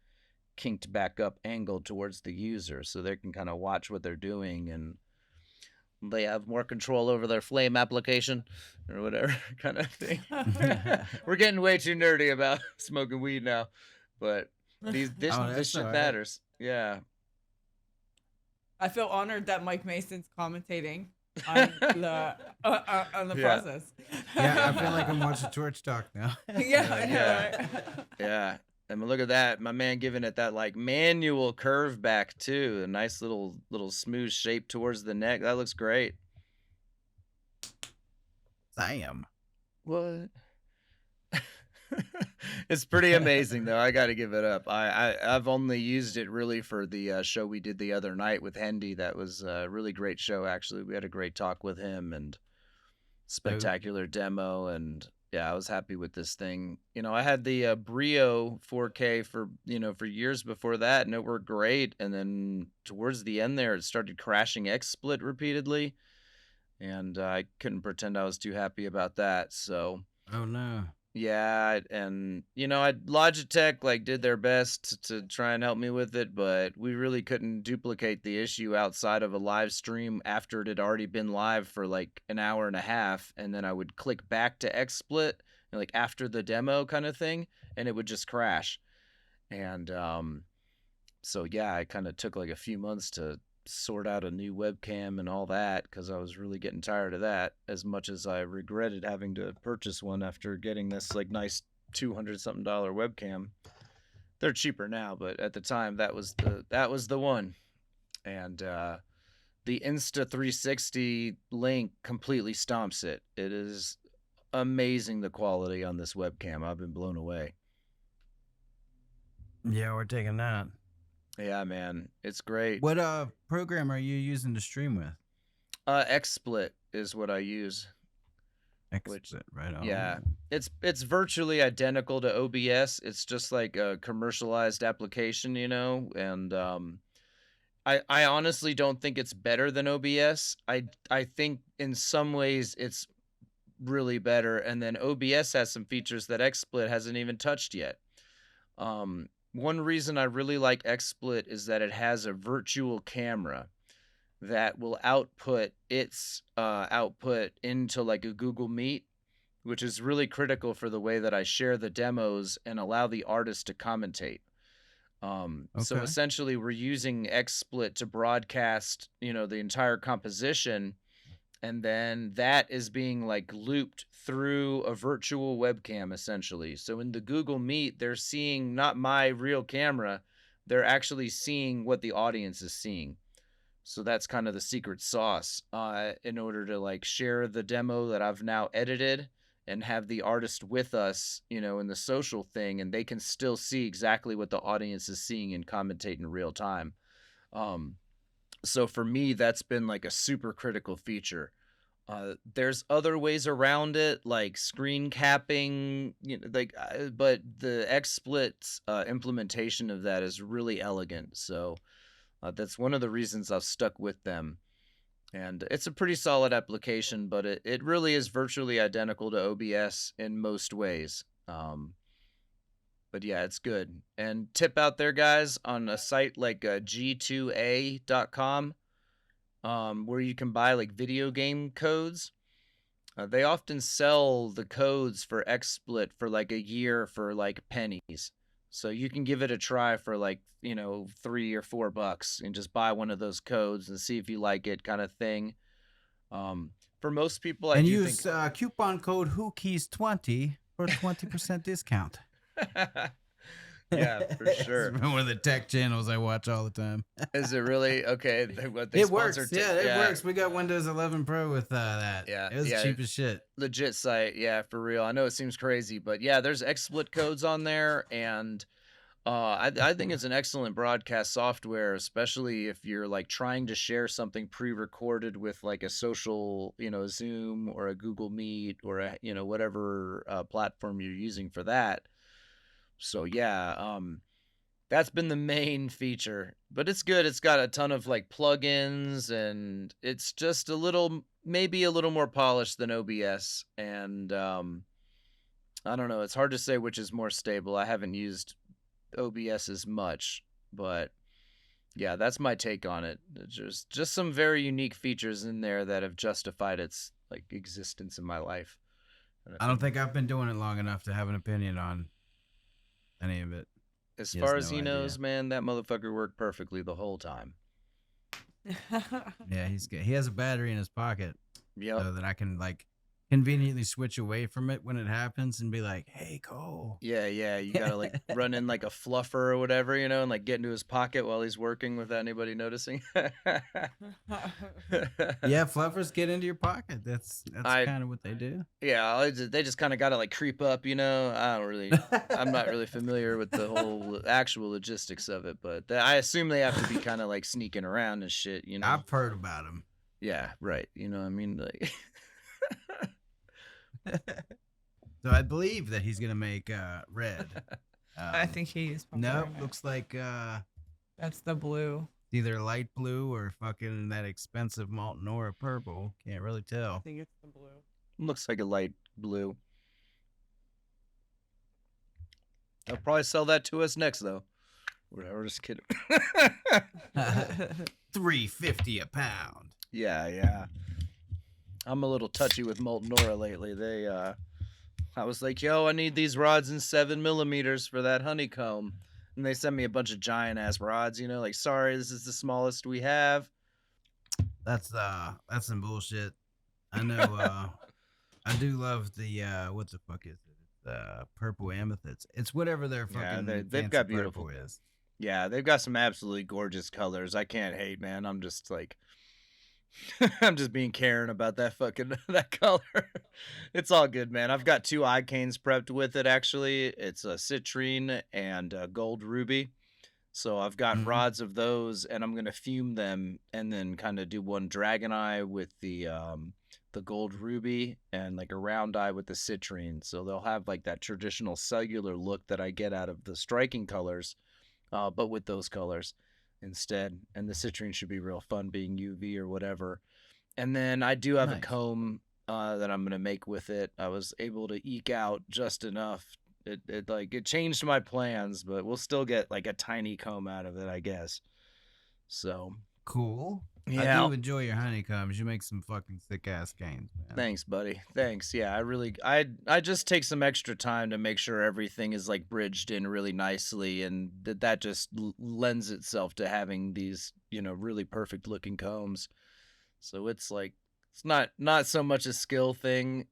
kinked back up angle towards the user, so they can kind of watch what they're doing and they have more control over their flame application or whatever kind of thing. We're getting way too nerdy about smoking weed now, but this shit matters. Yeah. I feel honored that Mike Mason's commentating on the process. Yeah, I feel like I'm watching Torchtalk now. Yeah. Yeah. I mean, look at that. My man giving it that like manual curve back too. A nice little smooth shape towards the neck. That looks great. Damn. What? It's pretty amazing though. I got to give it up. I've only used it really for the show we did the other night with Hendy. That was a really great show. Actually, we had a great talk with him and spectacular demo. And yeah, I was happy with this thing. You know, I had the Brio 4K for years before that, and it worked great. And then towards the end there, it started crashing XSplit repeatedly, and I couldn't pretend I was too happy about that. So, oh no. Yeah, and Logitech like did their best to try and help me with it, but we really couldn't duplicate the issue outside of a live stream after it had already been live for like an hour and a half, and then I would click back to XSplit like after the demo kind of thing, and it would just crash. And so yeah, I kind of took like a few months to sort out a new webcam and all that because I was really getting tired of that, as much as I regretted having to purchase one after getting this like nice $200-something webcam. They're cheaper now, but at the time that was the one. And the Insta360 link completely stomps it. It is amazing, the quality on this webcam. I've been blown away. Yeah, we're taking that. Yeah, man, it's great. What program are you using to stream with? XSplit is what I use. XSplit, right on. Yeah, it's virtually identical to OBS. It's just like a commercialized application, and I honestly don't think it's better than OBS. I think in some ways it's really better, and then OBS has some features that XSplit hasn't even touched yet. One reason I really like XSplit is that it has a virtual camera that will output its output into like a Google Meet, which is really critical for the way that I share the demos and allow the artist to commentate. So essentially we're using XSplit to broadcast, the entire composition, and then that is being like looped through a virtual webcam essentially. So in the Google Meet, they're seeing not my real camera, they're actually seeing what the audience is seeing. So that's kind of the secret sauce in order to like share the demo that I've now edited and have the artist with us, in the social thing, and they can still see exactly what the audience is seeing and commentate in real time. So for me, that's been like a super critical feature. There's other ways around it, like screen capping, but the XSplit's implementation of that is really elegant. So that's one of the reasons I've stuck with them. And it's a pretty solid application, but it really is virtually identical to OBS in most ways. But yeah, it's good. And tip out there, guys, on a site like g2a.com, where you can buy like video game codes. They often sell the codes for XSplit for like a year for like pennies. So you can give it a try for like, $3 or $4 and just buy one of those codes and see if you like it, kind of thing. For most people, I and do use think coupon code WhoKeys20 for a 20% discount. Yeah, for sure. It's one of the tech channels I watch all the time. Is it really? Okay. What they It sponsor works. Yeah, it works. We got Windows 11 Pro with that. Yeah, It was yeah. cheap as shit. Legit site. Yeah, for real. I know it seems crazy, but yeah, there's XSplit codes on there, and I think it's an excellent broadcast software, especially if you're like trying to share something pre-recorded with like a social, Zoom or a Google Meet or a, whatever platform you're using for that. So yeah, that's been the main feature, but it's good. It's got a ton of like plugins, and it's just maybe a little more polished than OBS. And I don't know. It's hard to say which is more stable. I haven't used OBS as much, but yeah, that's my take on it. Just some very unique features in there that have justified its like existence in my life. I don't think I've been doing it long enough to have an opinion on any of it. As He far has as no he knows, idea. man, that motherfucker worked perfectly the whole time. Yeah, he has a battery in his pocket Yep. so that I can like conveniently switch away from it when it happens and be like, "Hey, Cole." Yeah, you gotta like run in like a fluffer or whatever, and like get into his pocket while he's working without anybody noticing. Yeah, fluffers get into your pocket. That's kind of what they do. Yeah, they just kind of gotta like creep up, I'm not really familiar with the whole actual logistics of it, but I assume they have to be kind of like sneaking around and shit, I've heard about them. Yeah, right. You know what I mean? Like. So I believe that he's gonna make red. I think he's. Nope, looks like that's the blue. either light blue or fucking that expensive molten ora purple. Can't really I tell. think it's the blue. Looks like a light blue. They'll probably sell that to us next, though. We're just kidding. $3.50 a pound. Yeah. I'm a little touchy with molten ora lately. I was like, yo, I need these rods in 7mm for that honeycomb. And they sent me a bunch of giant ass rods, like, sorry, this is the smallest we have. That's some bullshit. I know. I do love the what the fuck is it? Purple amethyst. It's whatever their fucking they've got beautiful purple is. Yeah, they've got some absolutely gorgeous colors. I can't hate, man. I'm just like, I'm just being caring about that color. It's all good, man. I've got 2 icanes prepped with it, actually. It's a citrine and a gold ruby. So I've got rods of those, and I'm going to fume them and then kind of do one dragon eye with the gold ruby and like a round eye with the citrine. So they'll have like that traditional cellular look that I get out of the striking colors, but with those colors instead. And the citrine should be real fun being UV or whatever. And then I do have a comb that I'm going to make with it. I was able to eke out just enough. It changed my plans, but we'll still get like a tiny comb out of it, I guess. So cool. Yeah, I do enjoy your honeycombs. You make some fucking sick ass canes, man. Thanks, buddy. Thanks. Yeah, I just take some extra time to make sure everything is like bridged in really nicely, and that just lends itself to having these, really perfect looking combs. So it's like, it's not so much a skill thing,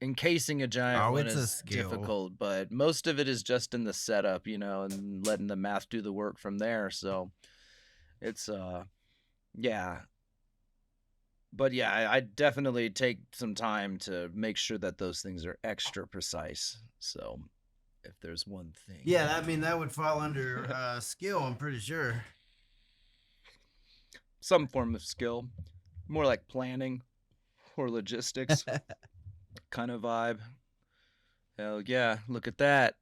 encasing a giant one is difficult, but most of it is just in the setup, and letting the math do the work from there. So it's yeah. But yeah, I definitely take some time to make sure that those things are extra precise. So if there's one thing. Yeah, I mean, that would fall under skill, I'm pretty sure. Some form of skill. More like planning or logistics kind of vibe. Hell yeah, look at that.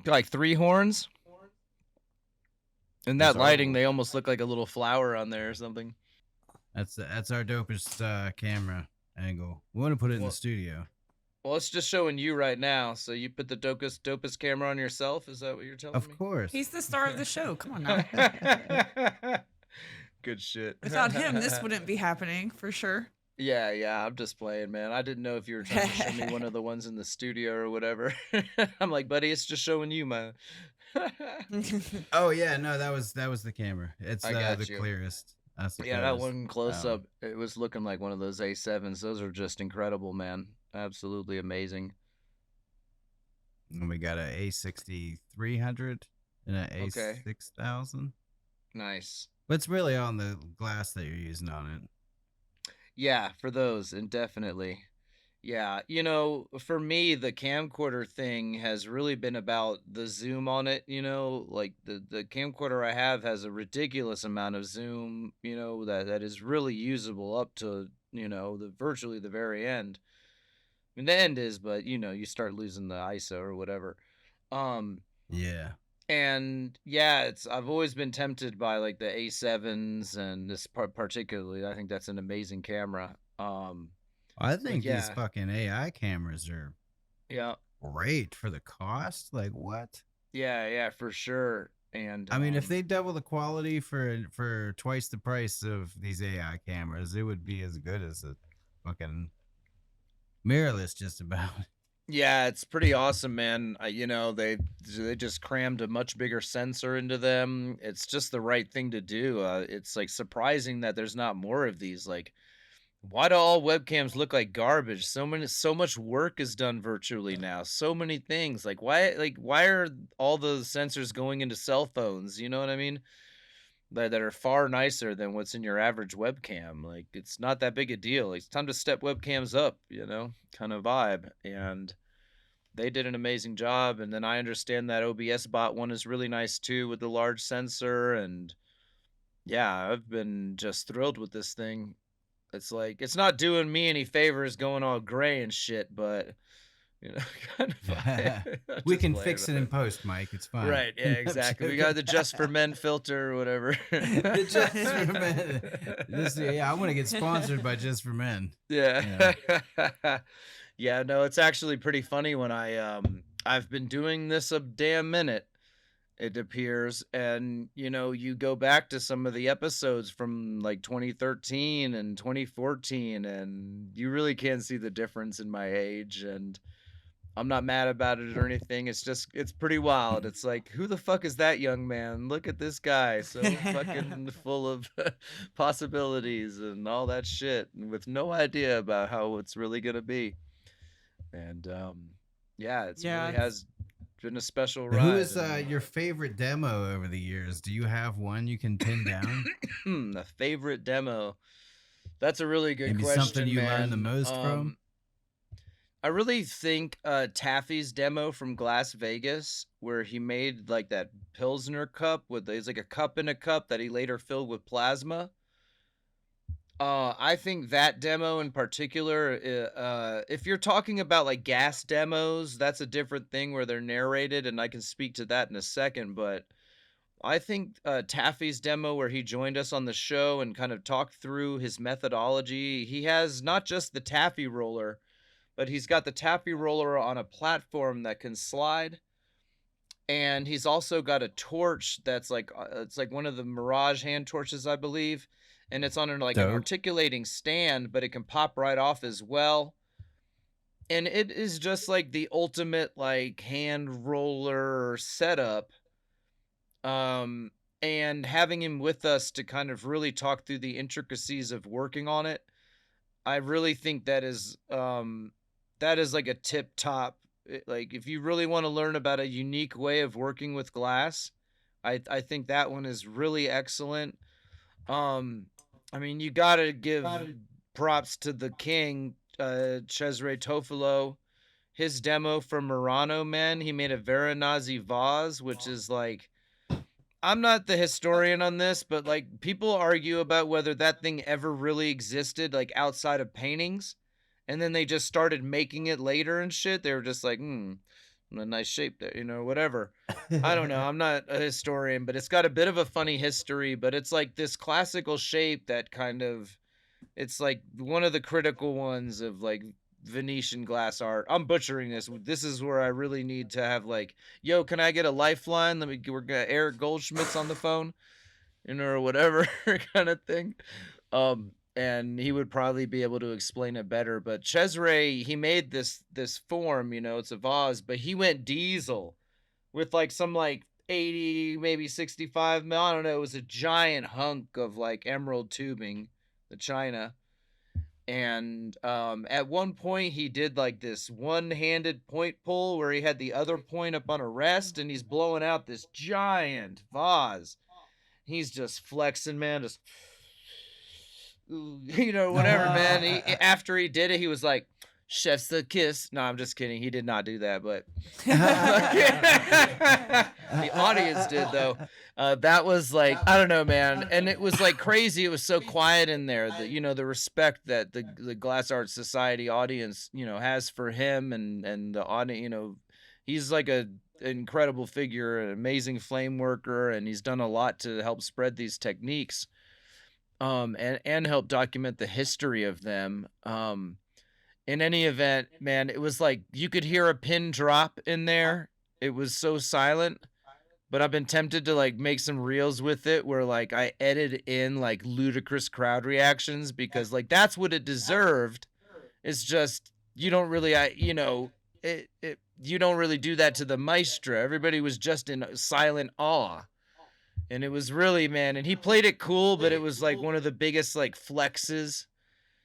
Like 3 horns. In that lighting, they almost look like a little flower on there or something. That's our dopest camera angle. We want to put it in the studio. Well, it's just showing you right now. So you put the dopest camera on yourself? Is that what you're telling Of me? course. He's the star of the show. Come on now. Good shit. Without him, this wouldn't be happening for sure. Yeah, I'm just playing, man. I didn't know if you were trying to show me one of the ones in the studio or whatever. I'm like, buddy, it's just showing you, man. Oh yeah, no, that was the camera. It's I got the you. clearest. I suppose. Yeah, that one close up, it was looking like one of those A7s. Those are just incredible, man. Absolutely amazing. And we got a A6300 and an A6000. Nice. But it's really on the glass that you're using on it. Yeah, for those, indefinitely. Yeah, for me, the camcorder thing has really been about the zoom on it, like the camcorder I have has a ridiculous amount of zoom, that is really usable up to, virtually the very end. I mean, the end is, but you start losing the ISO or whatever. Yeah. And yeah, I've always been tempted by like the A7s and this particularly. I think that's an amazing camera. I think these fucking AI cameras are great for the cost. Like what? Yeah, for sure. And I mean, if they double the quality for twice the price of these AI cameras, it would be as good as a fucking mirrorless, just about. Yeah, it's pretty awesome, man. They just crammed a much bigger sensor into them. It's just the right thing to do. It's like surprising that there's not more of these. Like, why do all webcams look like garbage? So much work is done virtually now. So many things. Like why are all the sensors going into cell phones? You know what I mean? That are far nicer than what's in your average webcam. Like it's not that big a deal. It's time to step webcams up, kind of vibe. And they did an amazing job. And then I understand that OBS bot one is really nice too with the large sensor. And yeah, I've been just thrilled with this thing. It's like it's not doing me any favors going all gray and shit, but kind of we can fix it in post, Mike. It's fine. Right? Yeah, exactly. We got the Just for Men filter or whatever. The Just for Men. I want to get sponsored by Just for Men. Yeah. Yeah. No, it's actually pretty funny when I've been doing this a damn minute. It appears, and you go back to some of the episodes from like 2013 and 2014, and you really can see the difference in my age. And I'm not mad about it or anything. It's pretty wild. It's like, who the fuck is that young man? Look at this guy, so fucking full of possibilities and all that shit, and with no idea about how it's really gonna be. And really has been a special ride. Who is your favorite demo over the years? Do you have one you can pin down? The favorite demo. That's a really good question. Something you learned the most from? I really think Taffy's demo from Glass Vegas, where he made like that Pilsner cup it's like a cup in a cup that he later filled with plasma. I think that demo in particular, if you're talking about like gas demos, that's a different thing where they're narrated, and I can speak to that in a second. But I think Taffy's demo, where he joined us on the show and kind of talked through his methodology, he has not just the Taffy roller, but he's got the Taffy roller on a platform that can slide. And he's also got a torch that's like, it's like one of the Mirage hand torches, I believe. And it's on an articulating stand, but it can pop right off as well. And it is just like the ultimate like hand roller setup. And having him with us to kind of really talk through the intricacies of working on it, I really think that is like a tip top. Like if you really want to learn about a unique way of working with glass, I think that one is really excellent. I mean, you gotta give props to the king, Cesare Tofolo. His demo from Murano, man, he made a Varanasi vase, which is like, I'm not the historian on this, but like people argue about whether that thing ever really existed, like outside of paintings, and then they just started making it later and shit. They were just like, a nice shape there, whatever. I don't know. I'm not a historian, but it's got a bit of a funny history, but it's like this classical shape that kind of, it's like one of the critical ones of like Venetian glass art. I'm butchering this. This is where I really need to have like, yo, can I get a lifeline? We're gonna Eric Goldschmidt's on the phone, or whatever kind of thing. And he would probably be able to explain it better. But Cesare, he made this form, it's a vase, but he went diesel with like some like 80, maybe 65 mil. I don't know. It was a giant hunk of like emerald tubing, the china. And at one point he did like this one-handed point pull where he had the other point up on a rest, and he's blowing out this giant vase. He's just flexing, man, just whatever, man. After he did it, he was like, chef's the kiss. No, I'm just kidding. He did not do that, but the audience did, though. That was like, I don't know, man. And it was like crazy. It was so quiet in there that, the respect that the Glass Art Society audience, has for him and the audience, he's like a incredible figure, an amazing flame worker, and he's done a lot to help spread these techniques, and help document the history of them. In any event, man, it was like you could hear a pin drop in there. It was so silent, but I've been tempted to like make some reels with it where like I edit in like ludicrous crowd reactions, because like that's what it deserved. It's just you don't really you don't really do that to the maestro. Everybody was just in silent awe. And it was really, man, and he played it cool, but it was like one of the biggest like flexes.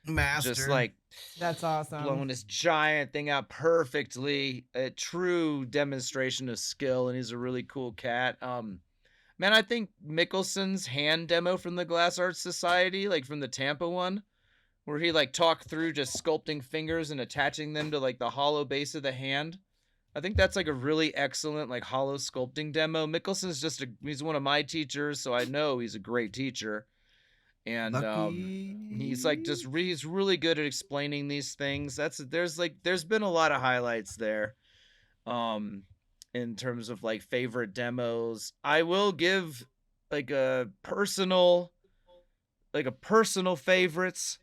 Master. Just like That's awesome. blowing this giant thing out perfectly. A true demonstration of skill, and he's a really cool cat. Man, I think Mickelson's hand demo from the Glass Arts Society, like from the Tampa one, where he like talked through just sculpting fingers and attaching them to like the hollow base of the hand. I think that's like a really excellent like hollow sculpting demo. Mickelson's he's one of my teachers, so I know he's a great teacher. And he's like he's really good at explaining these things. There's been a lot of highlights there. In terms of like favorite demos, I will give like a personal favorites.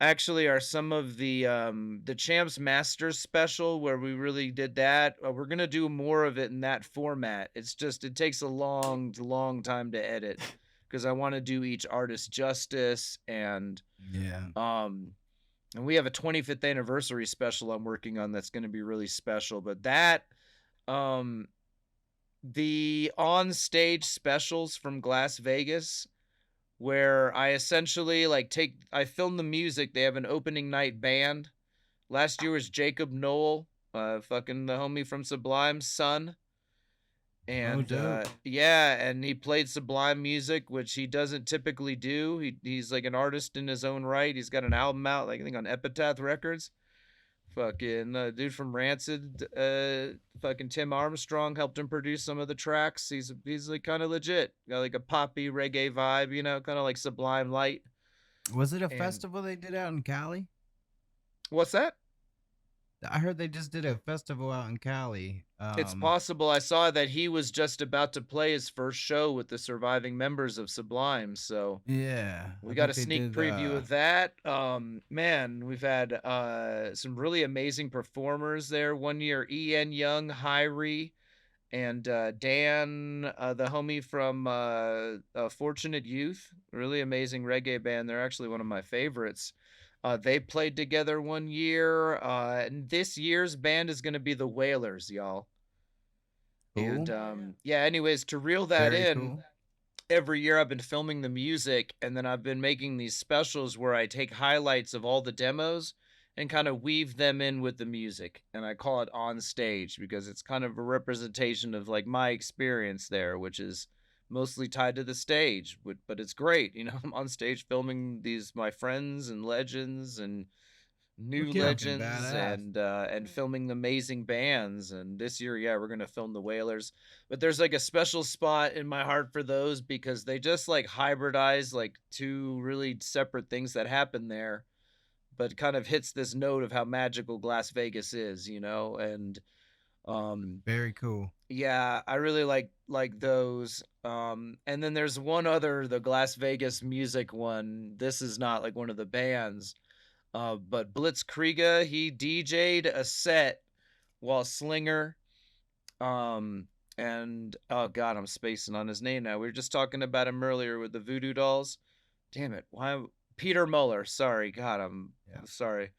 Actually, are some of the Champs Masters special where we really did that. We're gonna do more of it in that format. It's just it takes a long time to edit, because I want to do each artist justice, and and we have a 25th anniversary special I'm working on that's going to be really special. But that the on stage specials from Glass Vegas, where I essentially like I film the music. They have an opening night band. Last year was Jacob Noel, fucking the homie from Sublime's son. And and he played Sublime music, which he doesn't typically do. He's like an artist in his own right. He's got an album out, like I think on Epitaph Records. Fucking dude from Rancid, fucking Tim Armstrong helped him produce some of the tracks. He's like kind of legit. Got like a poppy reggae vibe, kind of like Sublime Light. Was it a festival they did out in Cali? What's that? I heard they just did a festival out in Cali. It's possible. I saw that he was just about to play his first show with the surviving members of Sublime. So yeah, we got a sneak preview of that. Man, we've had some really amazing performers there. One year, Ian Young, Hyrie, and Dan, the homie from Fortunate Youth. Really amazing reggae band. They're actually one of my favorites. They played together one year, and this year's band is going to be the Wailers, y'all. Cool. And anyways, to reel that every year I've been filming the music, and then I've been making these specials where I take highlights of all the demos and kind of weave them in with the music. And I call it On Stage, because it's kind of a representation of like my experience there, which is mostly tied to the stage, but it's great. I'm on stage filming my friends and legends and new legends, and filming amazing bands. And this year, we're gonna film the Wailers. But there's like a special spot in my heart for those, because they just like hybridize like two really separate things that happen there, but kind of hits this note of how magical Glass Vegas is, and very cool. Yeah, I really like those. And then there's one other, the Glass Vegas music one. This is not like one of the bands. But Blitzkriega, he DJ'd a set while Slinger, and oh god, I'm spacing on his name now. We were just talking about him earlier with the voodoo dolls. Damn it, why? Peter Muller. Sorry, God, I'm sorry.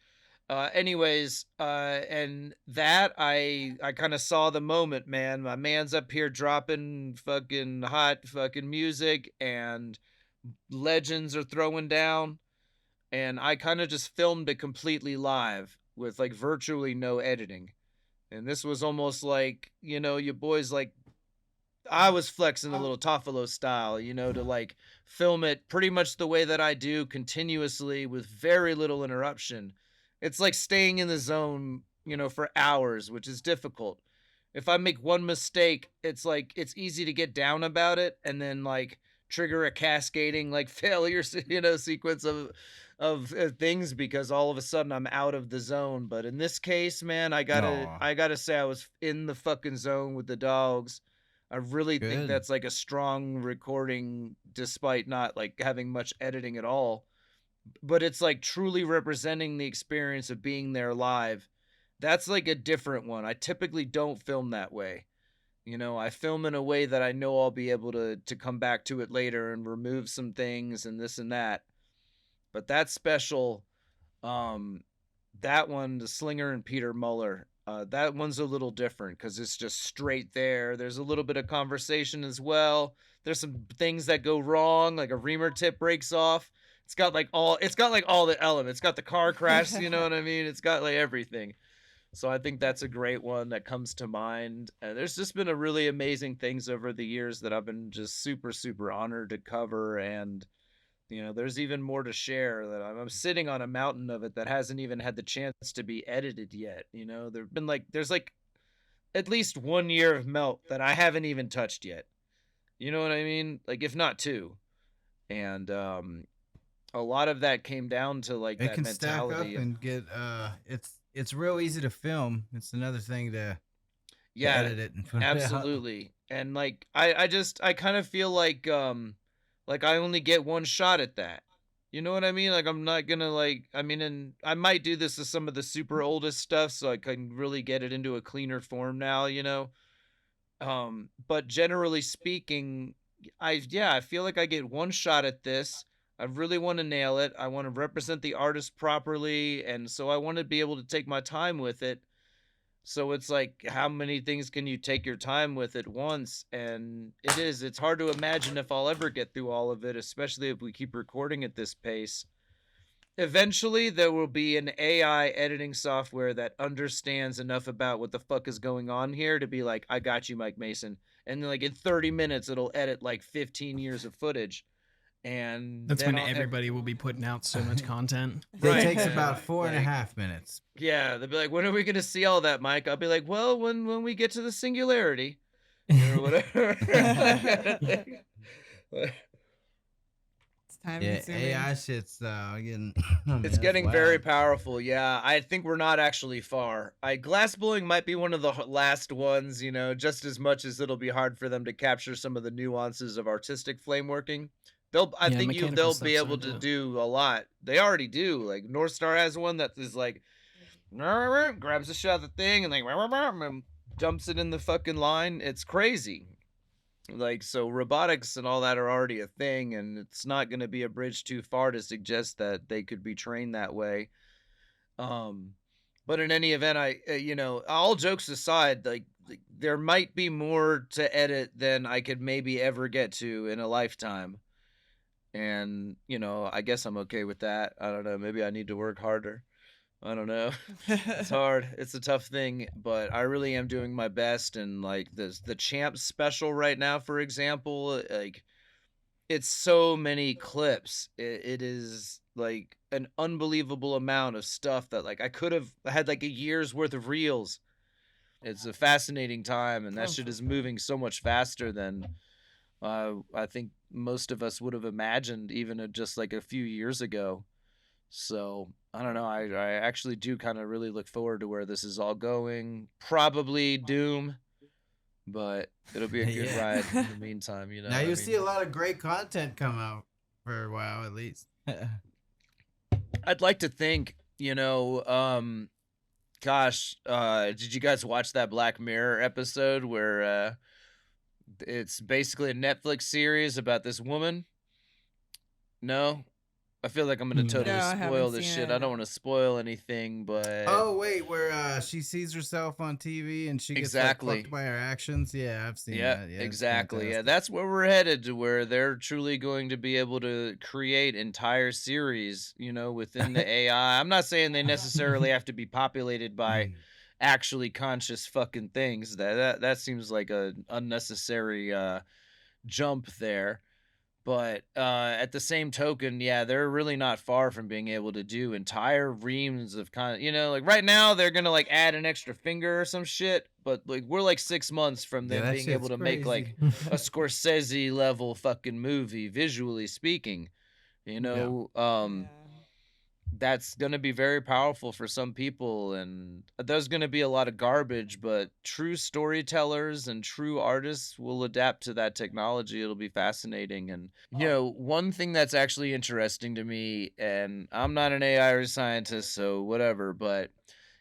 Anyways, and that I kind of saw the moment, man. My man's up here dropping fucking hot fucking music, and legends are throwing down, and I kind of just filmed it completely live with like virtually no editing. And this was almost like, you know, your boys like I was flexing a little Toffolo style, you know, to like film it pretty much the way that I do, continuously with very little interruption. It's like staying in the zone, you know, for hours, which is difficult. If I make one mistake, it's like it's easy to get down about it and then like trigger a cascading like failure, you know, sequence of things, because all of a sudden I'm out of the zone. But in this case, man, I gotta say I was in the fucking zone with the dogs. I really think Good. that's like a strong recording, despite not like having much editing at all. But it's like truly representing the experience of being there live. That's like a different one. I typically don't film that way. You know, I film in a way that I know I'll be able to come back to it later and remove some things and this and that. But that's special. That one, the Slinger and Peter Muller, that one's a little different because it's just straight there. There's a little bit of conversation as well. There's some things that go wrong, like a reamer tip breaks off. It's got like all the elements. It's got the car crash, you know what I mean? It's got like everything. So I think that's a great one that comes to mind. And there's just been a really amazing things over the years that I've been just super, super honored to cover. And, you know, there's even more to share. That I'm sitting on a mountain of it that hasn't even had the chance to be edited yet. You know, there's like at least 1 year of melt that I haven't even touched yet. You know what I mean? Like, if not two. And a lot of that came down to like It that can stack up mentality. and get it's real easy to film. It's another thing to Yeah, edit it and put it out. absolutely. And like I kind of feel like I only get one shot at that. You know what I mean? Like I'm not gonna like I mean, and I might do this to some of the super oldest stuff so I can really get it into a cleaner form now, you know. But generally speaking, I feel like I get one shot at this. I really want to nail it. I want to represent the artist properly, and so I want to be able to take my time with it. So it's like, how many things can you take your time with at once? And it's hard to imagine if I'll ever get through all of it, especially if we keep recording at this pace. Eventually, there will be an AI editing software that understands enough about what the fuck is going on here to be like, I got you, Mike Mason. And then, like, in 30 minutes, it'll edit like 15 years of footage. And That's then when everybody will be putting out so much content. It Right. takes about four and a Like- half minutes. Yeah, they'll be like, when are we going to see all that, Mike? I'll be like, well, when we get to the singularity or whatever. It's time Yeah, consuming. AI shit's getting. It's getting very powerful. Yeah, I think we're not actually far. Glassblowing might be one of the last ones, you know, just as much as it'll be hard for them to capture some of the nuances of artistic flame working. I think mechanical they'll stuff's be able hard to to- do a lot. They already do. Like North Star has one that is like grabs a shot of the thing and like and dumps it in the fucking line. It's crazy. Like, so robotics and all that are already a thing, and it's not going to be a bridge too far to suggest that they could be trained that way. But in any event, you know, all jokes aside, like there might be more to edit than I could maybe ever get to in a lifetime. And, you know, I guess I'm okay with that. I don't know. Maybe I need to work harder. I don't know. It's hard. It's a tough thing, but I really am doing my best. And like the champ special right now, for example, like it's so many clips. It is like an unbelievable amount of stuff that like I could have had like a year's worth of reels. It's a fascinating time, and that shit is moving so much faster than I think most of us would have imagined, even just like a few years ago. So I don't know. I actually do kind of really look forward to where this is all going. Probably doom, but it'll be a good Yeah. ride in the meantime. You know. Now what I you'll mean? see a lot of great content come out for a while at least. I'd like to think you know, gosh, did you guys watch that Black Mirror episode where it's basically a Netflix series about this woman? No? I feel like I'm gonna No. totally No, I haven't spoil this seen shit. it. I don't want to spoil anything, but Oh wait, where she sees herself on TV and she gets like exactly. fucked by her actions. Yeah, I've seen Yeah, that. Yeah, it's exactly. Yeah, fantastic. that's where we're headed to, where they're truly going to be able to create entire series, you know, within the AI. I'm not saying they necessarily have to be populated by actually conscious fucking things. That seems like a unnecessary jump there. But at the same token, yeah, they're really not far from being able to do entire reams of you know, like right now they're gonna like add an extra finger or some shit, but like we're like 6 months from Yeah, them that being able shit's to make like crazy. a Scorsese level fucking movie, visually speaking. You know, Yeah. that's going to be very powerful for some people, and there's going to be a lot of garbage, but true storytellers and true artists will adapt to that technology. It'll be fascinating. And you know, one thing that's actually interesting to me, and I'm not an AI scientist, so whatever, but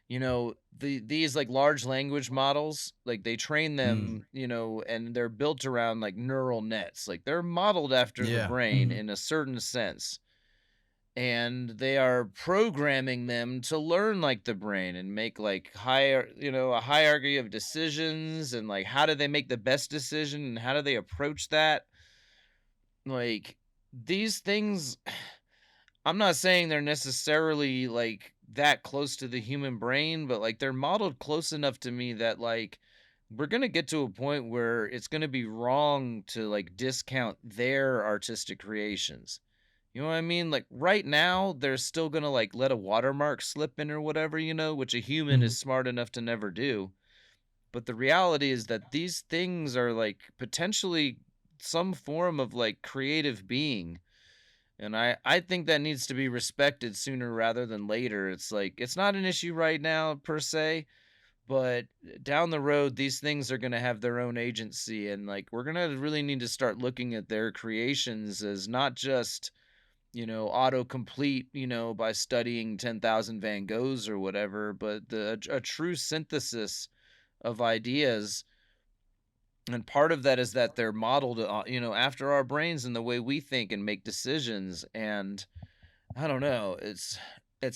you know, these like large language models, like they train them, you know, and they're built around like neural nets, like they're modeled after the Yeah. brain in a certain sense, and they are programming them to learn like the brain and make like higher, you know, a hierarchy of decisions, and like how do they make the best decision and how do they approach that. Like these things, I'm not saying they're necessarily like that close to the human brain, but like they're modeled close enough to me that like we're going to get to a point where it's going to be wrong to like discount their artistic creations. You know what I mean? Like right now, they're still gonna like let a watermark slip in or whatever, you know, which a human is smart enough to never do. But the reality is that these things are like potentially some form of like creative being. And I think that needs to be respected sooner rather than later. It's like it's not an issue right now per se, but down the road these things are going to have their own agency, and like we're going to really need to start looking at their creations as not just, you know, autocomplete, you know, by studying 10,000 Van Goghs or whatever, but a true synthesis of ideas. And part of that is that they're modeled, you know, after our brains and the way we think and make decisions. And I don't know, it's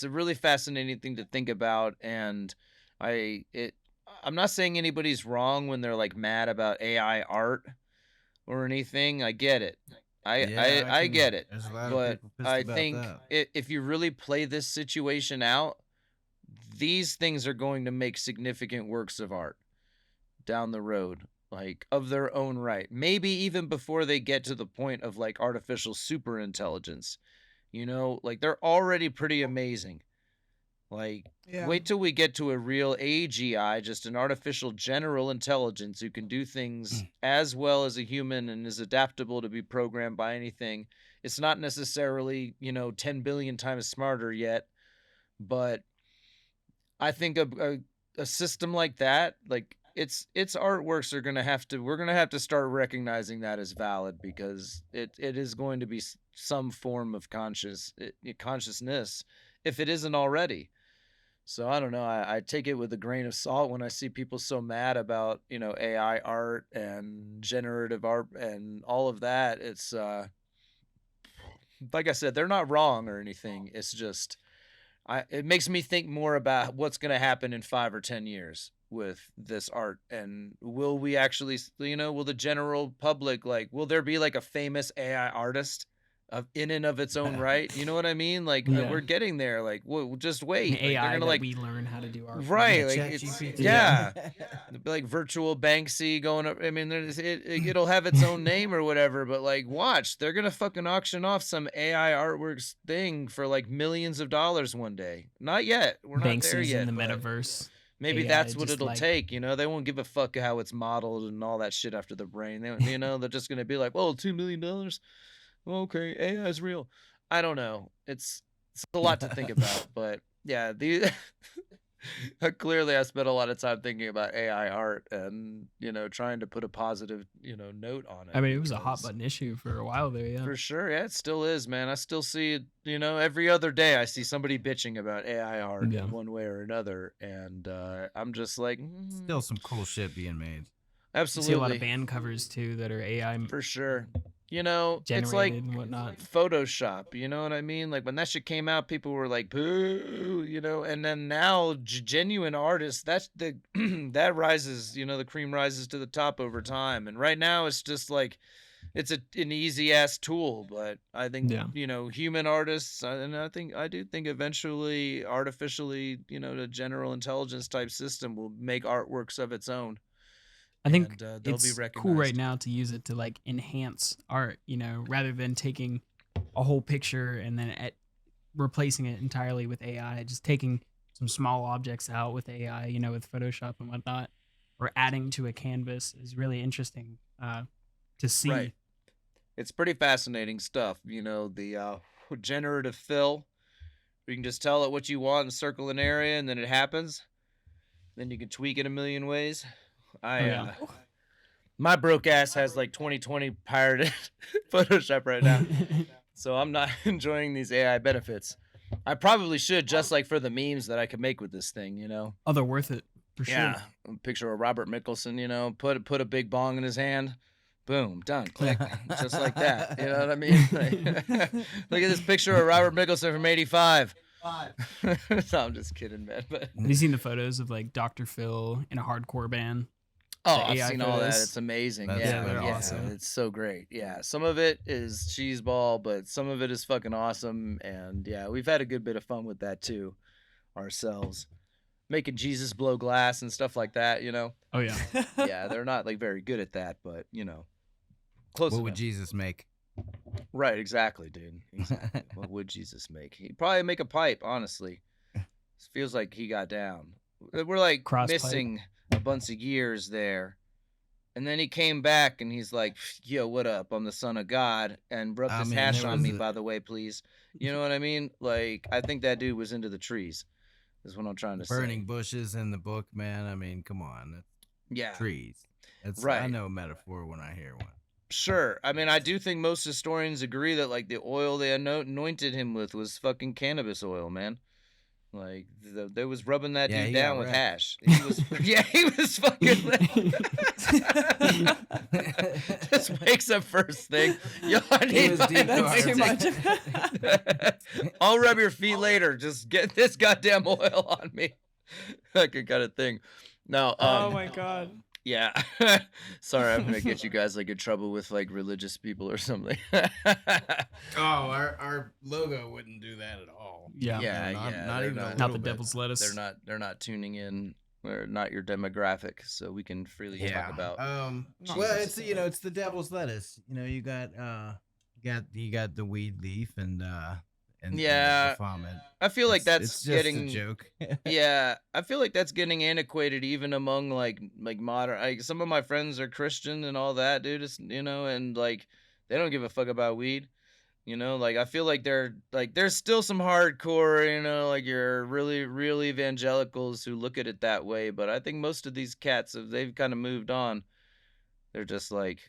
a really fascinating thing to think about. And I it I'm not saying anybody's wrong when they're like mad about AI art or anything. I get it. Yeah, I get it. There's a lot of But people pissed I about think that. if you really play this situation out, these things are going to make significant works of art down the road, like of their own right. Maybe even before they get to the point of like artificial super intelligence. You know, like they're already pretty amazing. Like, Yeah. wait till we get to a real AGI, just an artificial general intelligence who can do things as well as a human and is adaptable to be programmed by anything. It's not necessarily, you know, 10 billion times smarter yet, but I think a system like that, like its artworks are gonna have to, we're gonna have to start recognizing that as valid, because it is going to be some form of consciousness if it isn't already. So I don't know. I take it with a grain of salt when I see people so mad about, you know, AI art and generative art and all of that. It's like I said, they're not wrong or anything. It's just it makes me think more about what's going to happen in 5 or 10 years with this art, and will we actually, you know, will the general public, like, will there be like a famous AI artist of in and of its own right? You know what I mean? Like Yeah. we're getting there. Like we'll just An wait. Like, they're AI gonna that like we learn how to do art. from. right. Yeah, Like Chat it's GPT. yeah. It'd be like virtual Banksy going up. I mean, it'll have its own name or whatever, but like, watch, they're gonna fucking auction off some AI artworks thing for like millions of dollars one day. Not yet. We're not there Banksy's yet. in the but metaverse. maybe AI that's what just it'll like- take. You know, they won't give a fuck how it's modeled and all that shit after the brain. They, you know, they're just gonna be like, "Oh, $2 million. Okay, AI is real." I don't know. It's a lot to think about, but yeah, the Clearly, I spent a lot of time thinking about AI art and, trying to put a positive, note on it. I mean, it was a hot because- button issue for a while there. Yeah. For sure, yeah, it still is, man. I still see it, every other day I see somebody bitching about AI art Yeah. in one way or another, and I'm just like, Still some cool shit being made. You absolutely, see a lot of band covers too that are AI for sure. It's like generated and whatnot. Photoshop, you know what I mean? Like when that shit came out, people were like, "Boo," and then now genuine artists, that's the that rises, the cream rises to the top over time. And right now, it's just like it's an easy ass tool, but I think Yeah. human artists, and I do think eventually, artificially, the general intelligence type system will make artworks of its own. I think and, they'll it's be cool right recognized. now to use it to like enhance art, rather than taking a whole picture and then replacing it entirely with AI, just taking some small objects out with AI, with Photoshop and whatnot, or adding to a canvas is really interesting to see. Right. It's pretty fascinating stuff. The generative fill. You can just tell it what you want and circle an area, and then it happens. Then you can tweak it a million ways. Yeah. My broke ass has like 2020 pirated Photoshop right now, so I'm not enjoying these AI benefits. I probably should, just like for the memes that I could make with this thing. Oh, they're worth it for sure. Yeah, a picture of Robert Mickelson. Put a big bong in his hand. Boom, done, click, just like that. You know what I mean? Like, look at this picture of Robert Mickelson from '85. No, I'm just kidding, man. But Have you seen the photos of like Dr. Phil in a hardcore band? I've AI seen all that. photos? It's amazing. That's Yeah, they're yeah, awesome. it's so great. Yeah, some of it is cheeseball, but some of it is fucking awesome. And yeah, we've had a good bit of fun with that too, ourselves, making Jesus blow glass and stuff like that. Oh yeah. Yeah, they're not like very good at that, but close What enough. would Jesus make? Right, exactly, dude. Exactly. What would Jesus make? He'd probably make a pipe, honestly. It feels like he got down. We're like Cross pipe. missing a bunch of years there. And then he came back and he's like, yo, what up? I'm the son of God. And rubbed I his mean, hash there on was me, by the way, please. You know what I mean? Like, I think that dude was into the trees, is what I'm trying to Burning say. bushes in the book, man. I mean, come on. That's Yeah. trees. That's I Right. know a metaphor when I hear one. Sure. I mean, I do think most historians agree that, like, the oil they anointed him with was fucking cannabis oil, man. Like, they was rubbing that Yeah, dude he down got with wrecked. hash. He was, yeah, he was fucking. Just wakes up first thing. Yo, I He need was fucking That's too basic- much. I'll rub your feet later. Just get this goddamn oil on me. That kind of thing. No. Oh my god. Yeah. Sorry, I'm gonna get you guys like in trouble with like religious people or something. Oh, our logo wouldn't do that at all. Yeah. Yeah, not, yeah, not they're even not- a Not little the bit. devil's lettuce. They're not tuning in. Or not your demographic, so we can freely talk about. Well, Jesus. it's it's the devil's lettuce. You got you got the weed leaf and Yeah, the vomit. I feel like that's it's just getting. a joke. Yeah, I feel like that's getting antiquated even among like modern. Like some of my friends are Christian and all that, dude. It's and like they don't give a fuck about weed. Like I feel like there's still some hardcore, like your really real evangelicals who look at it that way. But I think most of these cats, if they've kind of moved on, they're just like,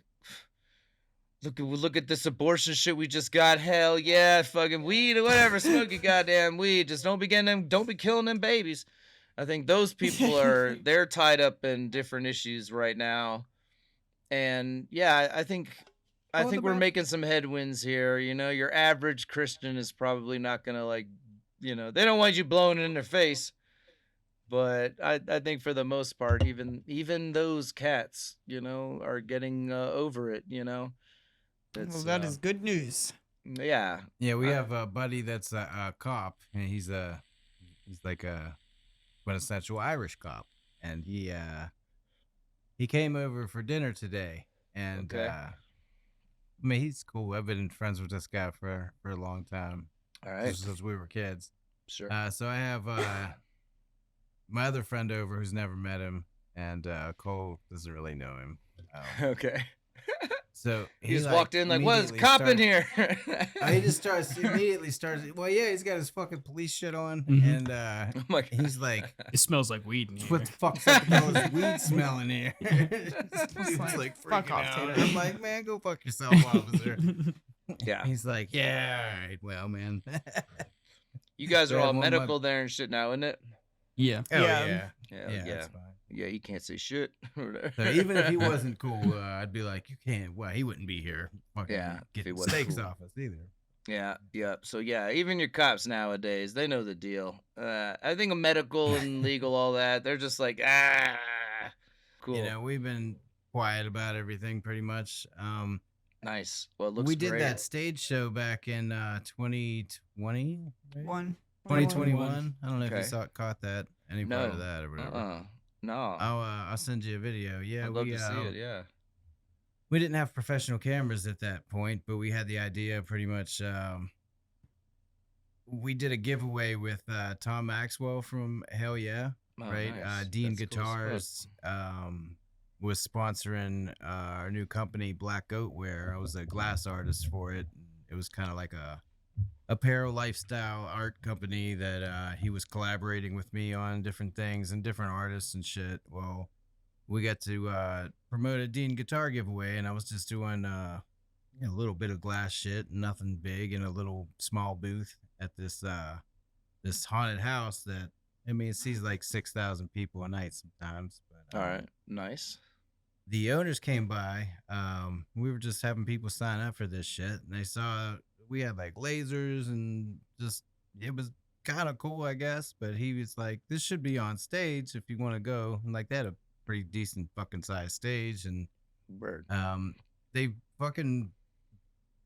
look at this abortion shit we just got. Hell yeah, fucking weed or whatever. Smoke your goddamn weed. Just don't be killing them babies. I think those people they're tied up in different issues right now. And yeah, I think we're making some headwinds here. Your average Christian is probably not gonna like, they don't want you blowing it in their face. But I think for the most part, even those cats, are getting over it. Well, that is good news. Yeah. Yeah, we have a buddy that's a cop, and he's like a quintessential Irish cop, and he came over for dinner today, and Okay. I mean he's cool. I've been friends with this guy for a long time, All right. since we were kids. Sure. So I have my other friend over who's never met him, and Cole doesn't really know him. Okay. So he just walked in like, "What is immediately cop in here?" he just immediately starts. Well, yeah, he's got his fucking police shit on, Mhm. and Oh my God. he's like, It smells like weed in here. "What the fuck's up with all this weed smell in here?" He was like, like "Fuck freaking off, out. Tater." I'm like, "Man, go fuck yourself, officer." Yeah. He's like, "Yeah, all right, well, man." You guys are Yeah, all one of my- medical there and shit now, isn't it? Yeah. Oh Yeah. yeah, Yeah, yeah, yeah. that's fine. Yeah, you can't say shit. So even if he wasn't cool, I'd be like, "You can't." Well, he wouldn't be here. Fucking Yeah, if he getting wasn't steaks cool. off us either. Yeah, yeah. So yeah, even your cops nowadays, they know the deal. I think medical and legal, all that, they're just like, cool. You know, we've been quiet about everything pretty much. Nice. Well, it looks We did great. that stage show back in 2020, right? 2021. I don't know if Okay. you caught that, any No. part of that or whatever. No. I'll send you a video. Yeah, I'd love to see it. Yeah. we didn't have professional cameras at that point, but we had the idea pretty much. We did a giveaway with Tom Maxwell from Hell Yeah, Oh, right? nice. Dean That's cool as fuck. Guitars was sponsoring our new company, Black Goat Wear. I was a glass artist for it. It was kind of like a apparel lifestyle art company that he was collaborating with me on different things and different artists and shit. Well, we got to promote a Dean guitar giveaway, and I was just doing a little bit of glass shit, nothing big, in a little small booth at this this haunted house that, I mean, it sees like 6,000 people a night sometimes. But All right. Nice. the owners came by. We were just having people sign up for this shit, and they saw we had like lasers and just, it was kind of cool, I guess. But he was like, "This should be on stage if you want to go." And like, they had a pretty decent fucking size stage, and Word. they fucking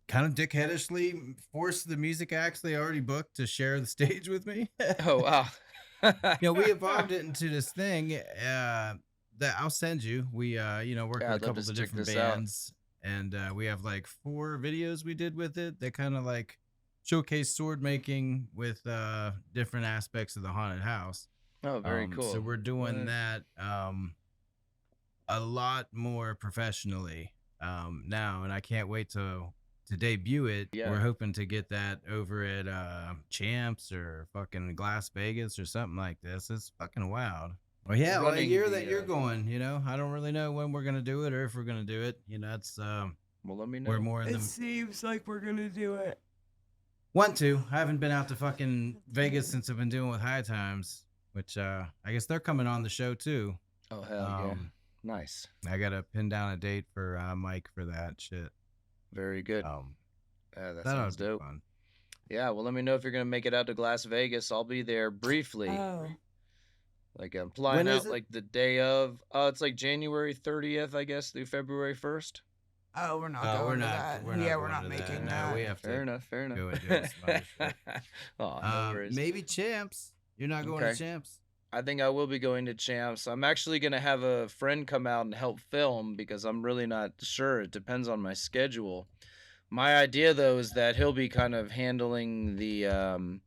kind of dickheadishly forced the music acts they already booked to share the stage with me. Oh wow. We evolved it into this thing that I'll send you. We worked Yeah, with I'd a love couple to of check different this out. bands, and we have like 4 videos we did with it. They kind of like showcase sword making with different aspects of the haunted house. Oh, very cool. So we're doing Nice. that a lot more professionally now, and I can't wait to debut it. Yeah. We're hoping to get that over at Champs or fucking Glass Vegas or something like this. It's fucking wild. Well, yeah, well, a Running year the, that you're going, I don't really know when we're gonna do it or if we're gonna do it. It's Well, let me know. we're more in It the seems like we're gonna do it. want to. I haven't been out to fucking Vegas since I've been doing with High Times, which I guess they're coming on the show too. Oh hell yeah. Um, Nice. I gotta pin down a date for Mike for that shit. Very good. That that ought sounds to be dope. fun. Yeah, well, let me know if you're gonna make it out to Las Vegas. I'll be there briefly. Oh. Like I'm flying When is out it? like the day of. It's like January 30th, I guess, through February 1st. Oh, we're not Oh, going we're to not. that. We're not. Yeah, we're going not to making that. that. No, we have Fair to enough. Fair enough. go and do some other shit. Oh, no worries. Maybe Champs. You're not going Okay. to Champs. I think I will be going to Champs. I'm actually gonna have a friend come out and help film because I'm really not sure. It depends on my schedule. My idea though is that he'll be kind of handling the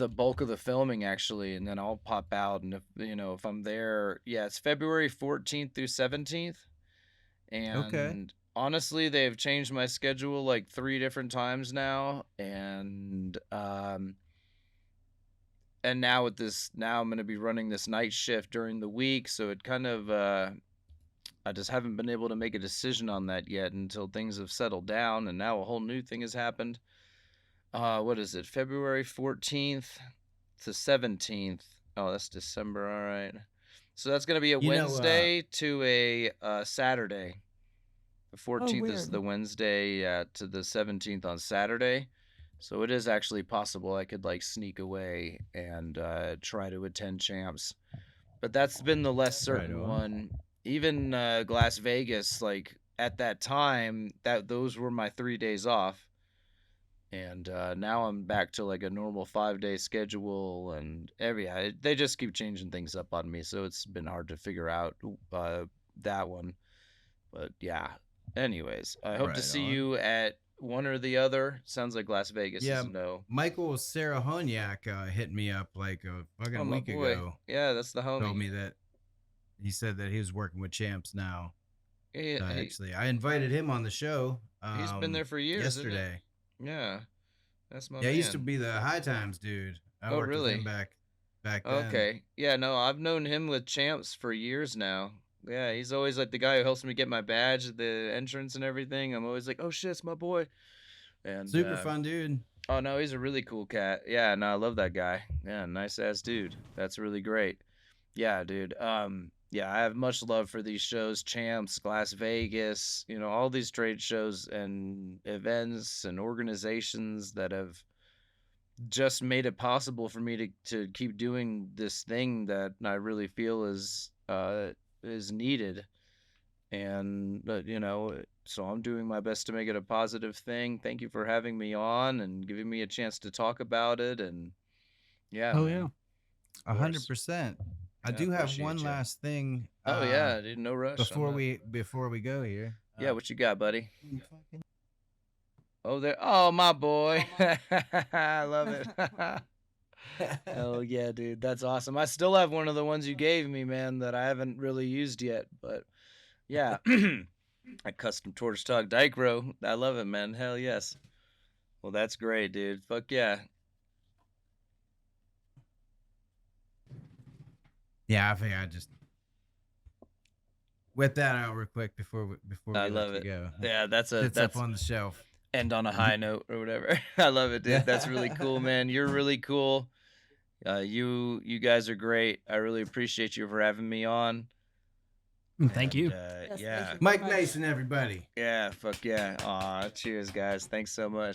bulk of the filming actually, and then I'll pop out, and if I'm there, yeah, it's February 14th through 17th, and honestly, they've changed my schedule like 3 different times now, and now with this, now I'm going to be running this night shift during the week, so it kind of I just haven't been able to make a decision on that yet until things have settled down, and now a whole new thing has happened. What is it? February 14th to 17th. Oh, that's December. All right. So that's going to be a Wednesday to a Saturday. The 14th is weird. the Wednesday to the 17th on Saturday. So it is actually possible I could like sneak away and try to attend Champs. But that's been the less certain one. Even Glass Vegas, like at that time, those were my 3 days off. And now I'm back to like a normal 5-day schedule, and they just keep changing things up on me, so it's been hard to figure out that one. But yeah, anyways, I hope to see you at one or the other. Sounds like Las Vegas is no. Michael Sarahoniak hit me up like a fucking week ago. Yeah, that's the homie. Told me that he said that he was working with Champs now. Actually, I invited him on the show. He's been there for years, isn't he? yesterday. Yeah, that's my Yeah, man. he used to be the High Times dude. I Oh, worked with really? him back then. Okay. Yeah, no, I've known him with Champs for years now. Yeah, he's always like the guy who helps me get my badge at the entrance and everything. I'm always like, oh shit, it's my boy. And Super fun dude. Oh no, he's a really cool cat. Yeah, no, I love that guy. Yeah, nice ass dude. That's really great. Yeah, dude. Yeah, I have much love for these shows, Champs, Glass Vegas, you know, all these trade shows and events and organizations that have just made it possible for me to keep doing this thing that I really feel is needed. And you know, so I'm doing my best to make it a positive thing. Thank you for having me on and giving me a chance to talk about it. And yeah, Oh man. yeah. 100%. I Yeah, do have appreciate one ya. last thing. Oh yeah, dude, no rush. Before we go here. Yeah, what you got, buddy? Oh, there. Oh, my boy. I love it. Oh yeah, dude, that's awesome. I still have one of the ones you gave me, man, that I haven't really used yet. But yeah, I custom Torchtalk Dichro. I love it, man. Hell yes. Well, that's great, dude. Fuck yeah. Yeah, I think I just whip that out real quick before we I let love you it. go. Yeah, that's It's that's up on the shelf. end on a high note or whatever. I love it, dude. That's really cool, man. You're really cool. You guys are great. I really appreciate you for having me on. Thank you. Yes, Yeah. thank you. Mike Mason, everybody. Yeah, fuck yeah. Aw, cheers, guys. Thanks so much.